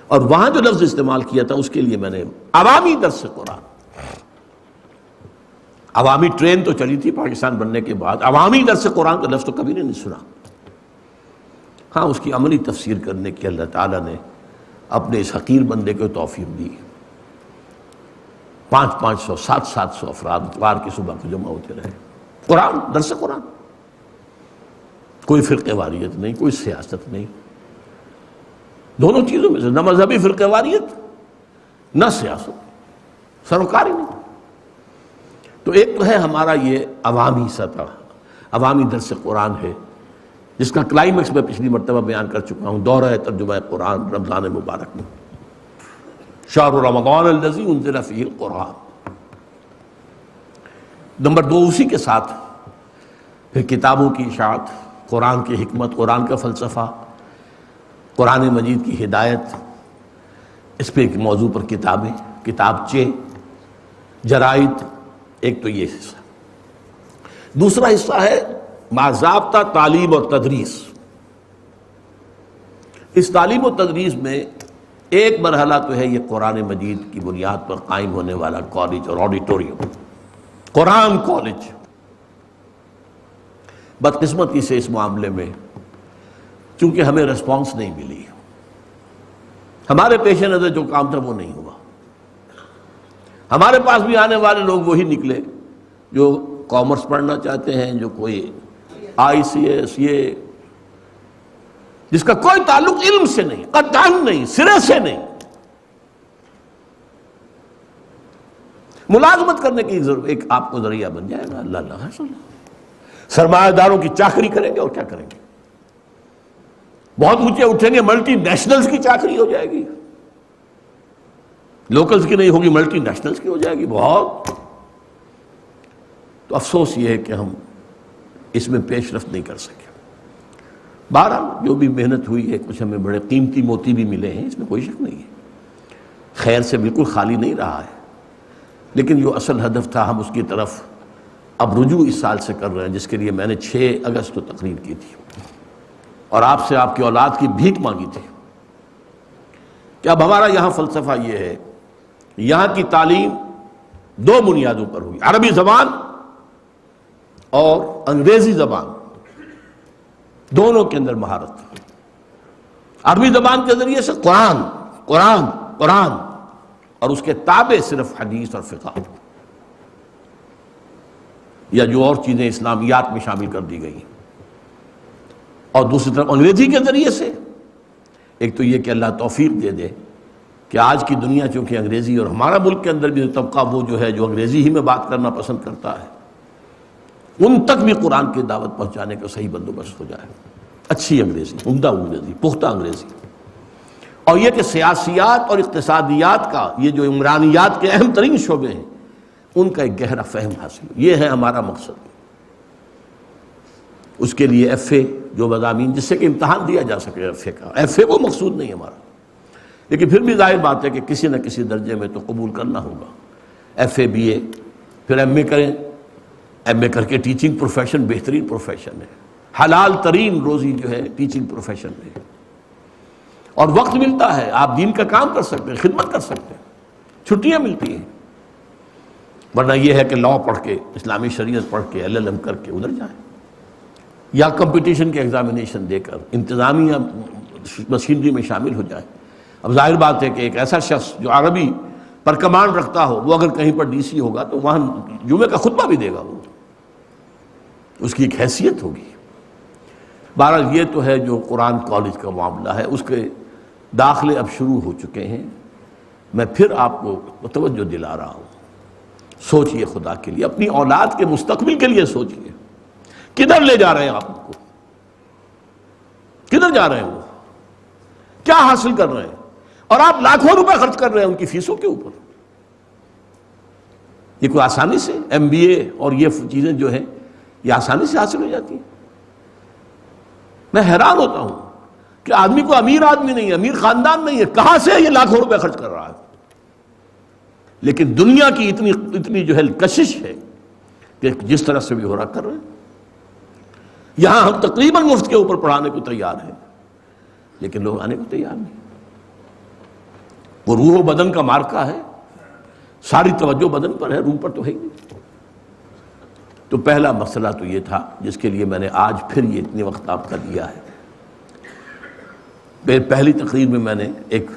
[SPEAKER 1] اور وہاں جو لفظ استعمال کیا تھا اس کے لیے میں نے عوامی درس قرآن، عوامی ٹرین تو چلی تھی پاکستان بننے کے بعد، عوامی درس قرآن کا لفظ تو کبھی نہیں سنا. ہاں اس کی عملی تفسیر کرنے کی اللہ تعالیٰ نے اپنے اس حقیر بندے کو توفیق دی. 500 700 افراد اتوار کی صبح کو جمع ہوتے رہے، قرآن، درس قرآن. کوئی فرقہ واریت نہیں، کوئی سیاست نہیں، دونوں چیزوں میں سے، نہ مذہبی فرقہ واریت نہ سیاست، سروکاری نہیں. تو ایک تو ہے ہمارا یہ عوامی سطح، عوامی درس قرآن ہے، جس کا کلائمیکس میں پچھلی مرتبہ بیان کر چکا ہوں، دورہ ترجمہ قرآن رمضان مبارک میں، شہر رمضان الذی انزل فیہ القرآن. نمبر 2 اسی کے ساتھ پھر کتابوں کی اشاعت، قرآن کی حکمت، قرآن کا فلسفہ، قرآن مجید کی ہدایت، اس پہ ایک موضوع پر کتابیں، کتابچے، جرائد. ایک تو یہ حصہ. دوسرا حصہ ہے باضابطہ تعلیم اور تدریس. اس تعلیم و تدریس میں ایک مرحلہ تو ہے یہ قرآن مجید کی بنیاد پر قائم ہونے والا کالج اور آڈیٹوریم، قرآن کالج. بدقسمتی سے اس معاملے میں چونکہ ہمیں رسپانس نہیں ملی، ہمارے پیش نظر جو کام تھا وہ نہیں ہوا. ہمارے پاس بھی آنے والے لوگ وہی نکلے جو کامرس پڑھنا چاہتے ہیں، جو کوئی ICS، یہ جس کا کوئی تعلق علم سے نہیں، قطعاً نہیں، سرے سے نہیں. ملازمت کرنے کی ضرورت ایک آپ کو ذریعہ بن جائے گا. اللہ سرمایہ داروں کی چاکری کریں گے اور کیا کریں گے، بہت اونچے اٹھیں گے، ملٹی نیشنلز کی چاکری ہو جائے گی، لوکلز کی نہیں ہوگی، ملٹی نیشنلز کی ہو جائے گی. بہت تو افسوس یہ ہے کہ ہم اس میں پیش رفت نہیں کر سکے. بہرحال جو بھی محنت ہوئی ہے، کچھ ہمیں بڑے قیمتی موتی بھی ملے ہیں، اس میں کوئی شک نہیں ہے، خیر سے بالکل خالی نہیں رہا ہے. لیکن جو اصل ہدف تھا ہم اس کی طرف اب رجوع اس سال سے کر رہے ہیں، جس کے لیے میں نے 6 اگست کو تقریر کی تھی اور آپ سے آپ کی اولاد کی بھیک مانگی تھی کہ اب ہمارا یہاں فلسفہ یہ ہے، یہاں کی تعلیم 2 بنیادوں پر ہوئی، عربی زبان اور انگریزی زبان، دونوں کے اندر مہارت. عربی زبان کے ذریعے سے قرآن قرآن قرآن اور اس کے تابع صرف حدیث اور فقہ یا جو اور چیزیں اسلامیات میں شامل کر دی گئی، اور دوسری طرف انگریزی کے ذریعے سے. ایک تو یہ کہ اللہ توفیق دے دے کہ آج کی دنیا چونکہ انگریزی، اور ہمارا ملک کے اندر بھی طبقہ وہ جو ہے جو انگریزی ہی میں بات کرنا پسند کرتا ہے، ان تک بھی قرآن کی دعوت پہنچانے کا صحیح بندوبست ہو جائے. اچھی انگریزی، عمدہ انگریزی، پختہ انگریزی. اور یہ کہ سیاسیات اور اقتصادیات کا، یہ جو عمرانیات کے اہم ترین شعبے ہیں، ان کا ایک گہرا فہم حاصل ہو. یہ ہے ہمارا مقصد. اس کے لیے FA جو مضامین جس سے کہ امتحان دیا جا سکے، FA کا، FA وہ مقصود نہیں ہمارا، لیکن پھر بھی ظاہر بات ہے کہ کسی نہ کسی درجے میں تو قبول کرنا ہوگا. FA BA پھر MA کریں، MA کر کے ٹیچنگ پروفیشن بہترین پروفیشن ہے، حلال ترین روزی جو ہے ٹیچنگ پروفیشن میں، اور وقت ملتا ہے، آپ دین کا کام کر سکتے ہیں، خدمت کر سکتے ہیں، چھٹیاں ملتی ہیں. ورنہ یہ ہے کہ لاء پڑھ کے، اسلامی شریعت پڑھ کے، LLM کر کے ادھر جائیں، یا کمپٹیشن کے ایگزامینیشن دے کر انتظامیہ مشینری میں شامل ہو جائے. اب ظاہر بات ہے کہ ایک ایسا شخص جو عربی پر کمانڈ رکھتا ہو، وہ اگر کہیں پر DC ہوگا تو وہاں جمعے کا خطبہ بھی دے گا، وہ اس کی ایک حیثیت ہوگی. بہرحال یہ تو ہے جو قرآن کالج کا معاملہ ہے، اس کے داخلے اب شروع ہو چکے ہیں. میں پھر آپ کو توجہ دلا رہا ہوں، سوچئے خدا کے لیے، اپنی اولاد کے مستقبل کے لیے سوچئے. کدھر لے جا رہے ہیں آپ کو؟ کدھر جا رہے ہیں وہ؟ کیا حاصل کر رہے ہیں؟ اور آپ لاکھوں روپے خرچ کر رہے ہیں ان کی فیسوں کے اوپر. یہ کوئی آسانی سے MBA اور یہ چیزیں جو ہیں یہ آسانی سے حاصل ہو جاتی ہیں؟ میں حیران ہوتا ہوں کہ آدمی کو امیر آدمی نہیں ہے، امیر خاندان نہیں ہے، کہاں سے یہ لاکھوں روپے خرچ کر رہا ہے؟ لیکن دنیا کی اتنی جو ہے کشش ہے کہ جس طرح سے بھی ہو رہا کر رہے ہیں. یہاں ہم تقریباً مفت کے اوپر پڑھانے کو تیار ہیں، لیکن لوگ آنے کو تیار نہیں۔ وہ روح و بدن کا مارکا ہے، ساری توجہ بدن پر ہے، روح پر تو ہے ہی نہیں۔ تو پہلا مسئلہ تو یہ تھا جس کے لیے میں نے آج پھر یہ اتنے وقت آپ کا دیا ہے۔ پہلی تقریر میں نے ایک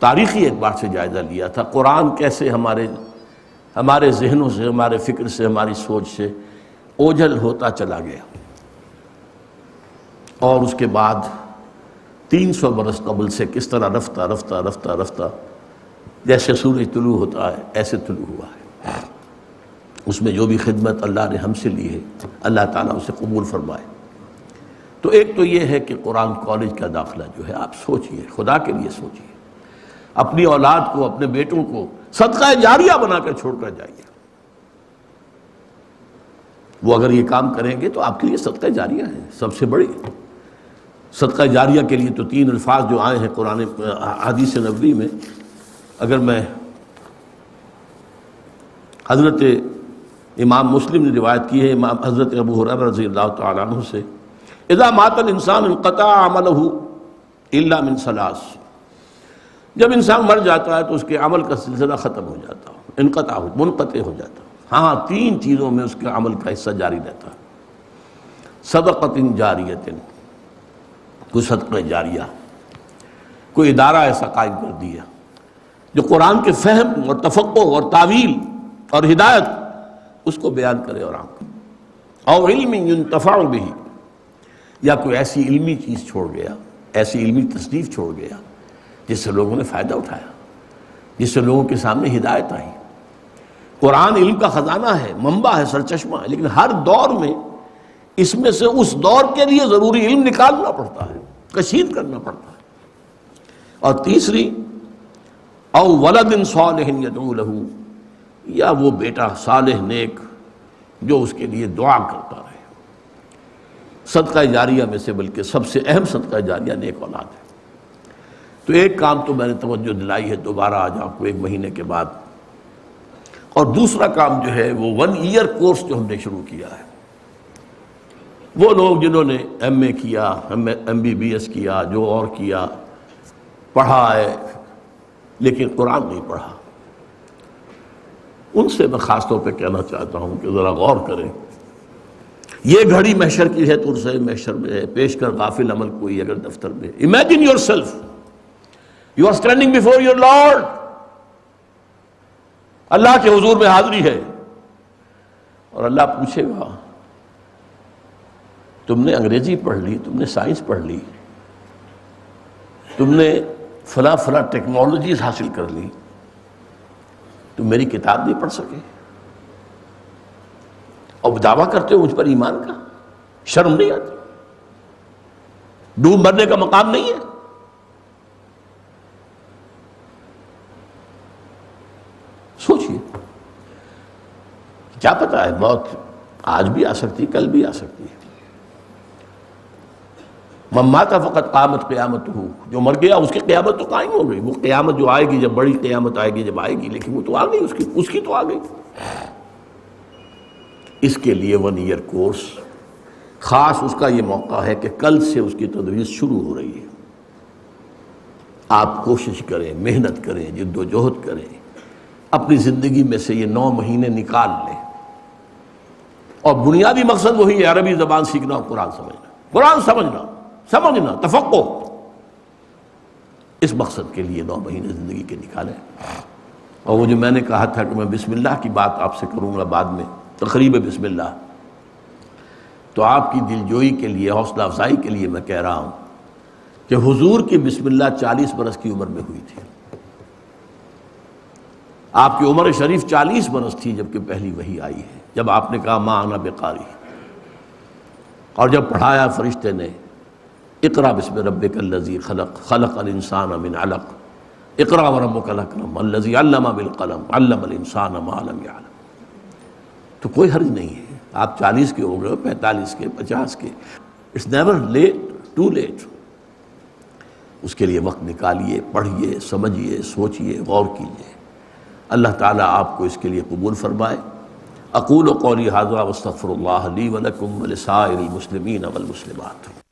[SPEAKER 1] تاریخی اعتبار سے جائزہ لیا تھا، قرآن کیسے ہمارے ذہنوں سے، ہمارے فکر سے، ہماری سوچ سے اوجھل ہوتا چلا گیا، اور اس کے بعد 300 برس قبل سے کس طرح رفتہ رفتہ رفتہ رفتہ جیسے سورج طلوع ہوتا ہے ایسے طلوع ہوا ہے۔ اس میں جو بھی خدمت اللہ نے ہم سے لی ہے اللہ تعالیٰ اسے قبول فرمائے۔ تو ایک تو یہ ہے کہ قرآن کالج کا داخلہ جو ہے آپ سوچئے، خدا کے لیے سوچئے، اپنی اولاد کو، اپنے بیٹوں کو صدقہ جاریہ بنا کر چھوڑ کر جائیے۔ وہ اگر یہ کام کریں گے تو آپ کے لیے صدقہ جاریہ ہے سب سے بڑی۔ صدقہ جاریہ کے لیے تو 3 الفاظ جو آئے ہیں قرآن حدیث نبوی میں، اگر میں حضرت امام مسلم نے روایت کی ہے امام حضرت ابو ہریرہ رضی اللہ تعالیٰ عنہ سے، اذا مات الانسان انقطع عملہ الا من ثلاث، جب انسان مر جاتا ہے تو اس کے عمل کا سلسلہ ختم ہو جاتا، منقطع ہو جاتا۔ ہاں 3 چیزوں میں اس کے عمل کا حصہ جاری رہتا ہے، صدقۃ جاریۃ، کوئی صدقہ جاریہ، کوئی ادارہ ایسا قائم کر دیا جو قرآن کے فہم اور تفقہ اور تعویل اور ہدایت اس کو بیان کرے اور عام کرے، اور علم ينتفع بہ، یا کوئی ایسی علمی چیز چھوڑ گیا، ایسی علمی تصنیف چھوڑ گیا جس سے لوگوں نے فائدہ اٹھایا، جس سے لوگوں کے سامنے ہدایت آئی۔ قرآن علم کا خزانہ ہے، منبع ہے، سرچشمہ ہے، لیکن ہر دور میں اس میں سے اس دور کے لیے ضروری علم نکالنا پڑتا ہے، کشید کرنا پڑتا ہے۔ اور تیسری، او ولد صالح یدعو لہ، یا وہ بیٹا صالح نیک جو اس کے لیے دعا کرتا رہے۔ صدقہ جاریہ میں سے بلکہ سب سے اہم صدقہ جاریہ نیک اولاد ہے۔ تو ایک کام تو میں نے توجہ دلائی ہے، دوبارہ آج آپ کو 1 مہینے کے بعد، اور دوسرا کام جو ہے وہ 1 ایئر کورس جو ہم نے شروع کیا ہے۔ وہ لوگ جنہوں نے MA کیا، MBBS کیا، جو اور کیا، پڑھا ہے لیکن قرآن نہیں پڑھا، ان سے میں خاص طور پہ کہنا چاہتا ہوں کہ ذرا غور کریں۔ یہ گھڑی محشر کی ہے، ترسے محشر میں ہے، پیش کر غافل عمل کوئی اگر دفتر میں۔ Imagine yourself, you are standing before your lord, اللہ کے حضور میں حاضری ہے، اور اللہ پوچھے گا تم نے انگریزی پڑھ لی، تم نے سائنس پڑھ لی، تم نے فلاں فلاں ٹیکنالوجیز حاصل کر لی، تم میری کتاب نہیں پڑھ سکے، اور دعویٰ کرتے ہو مجھ پر ایمان کا؟ شرم نہیں آتی؟ ڈوب مرنے کا مقام نہیں ہے؟ سوچئے، کیا پتا ہے موت آج بھی آ سکتی، کل بھی آ سکتی ہے۔ من مات فقط قامت قیامتہ، جو مر گیا اس کی قیامت تو قائم ہو گئی۔ وہ قیامت جو آئے گی، جب بڑی قیامت آئے گی، جب آئے گی، لیکن وہ تو آ گئی، اس کی تو آ گئی۔ اس کے لیے 1 ایئر کورس خاص اس کا یہ موقع ہے کہ کل سے اس کی تدریس شروع ہو رہی ہے۔ آپ کوشش کریں، محنت کریں، جد و جہد کریں، اپنی زندگی میں سے یہ 9 مہینے نکال لیں، اور بنیادی مقصد وہی ہے، عربی زبان سیکھنا اور قرآن سمجھنا، قرآن سمجھنا، تفقہ۔ اس مقصد کے لیے 9 مہینے زندگی کے نکالیں۔ اور وہ جو میں نے کہا تھا کہ میں بسم اللہ کی بات آپ سے کروں گا بعد میں، تقریب بسم اللہ، تو آپ کی دلجوئی کے لیے، حوصلہ افزائی کے لیے میں کہہ رہا ہوں کہ حضور کی بسم اللہ 40 برس کی عمر میں ہوئی تھی۔ آپ کی عمر شریف 40 برس تھی جب کہ پہلی وحی آئی ہے، جب آپ نے کہا ما انا بقاری، اور جب پڑھایا فرشتے نے اقرا بسم ربک الذی خلق، خلق الانسان من علق، اقرا وربک الاکرم الذی علم بالقلم، علم الانسان ما لم یعلم۔ تو کوئی حرج نہیں ہے، آپ 40 کے ہو گئے، 45 کے، 50 کے، it's never late, to late. اس کے لیے وقت نکالیے، پڑھیے، سمجھیے، سوچیے، غور کیجیے۔ اللہ تعالیٰ آپ کو اس کے لیے قبول فرمائے۔ اقول قولی ھذا واستغفر اللہ لی ولکم ولسائر المسلمین والمسلمات۔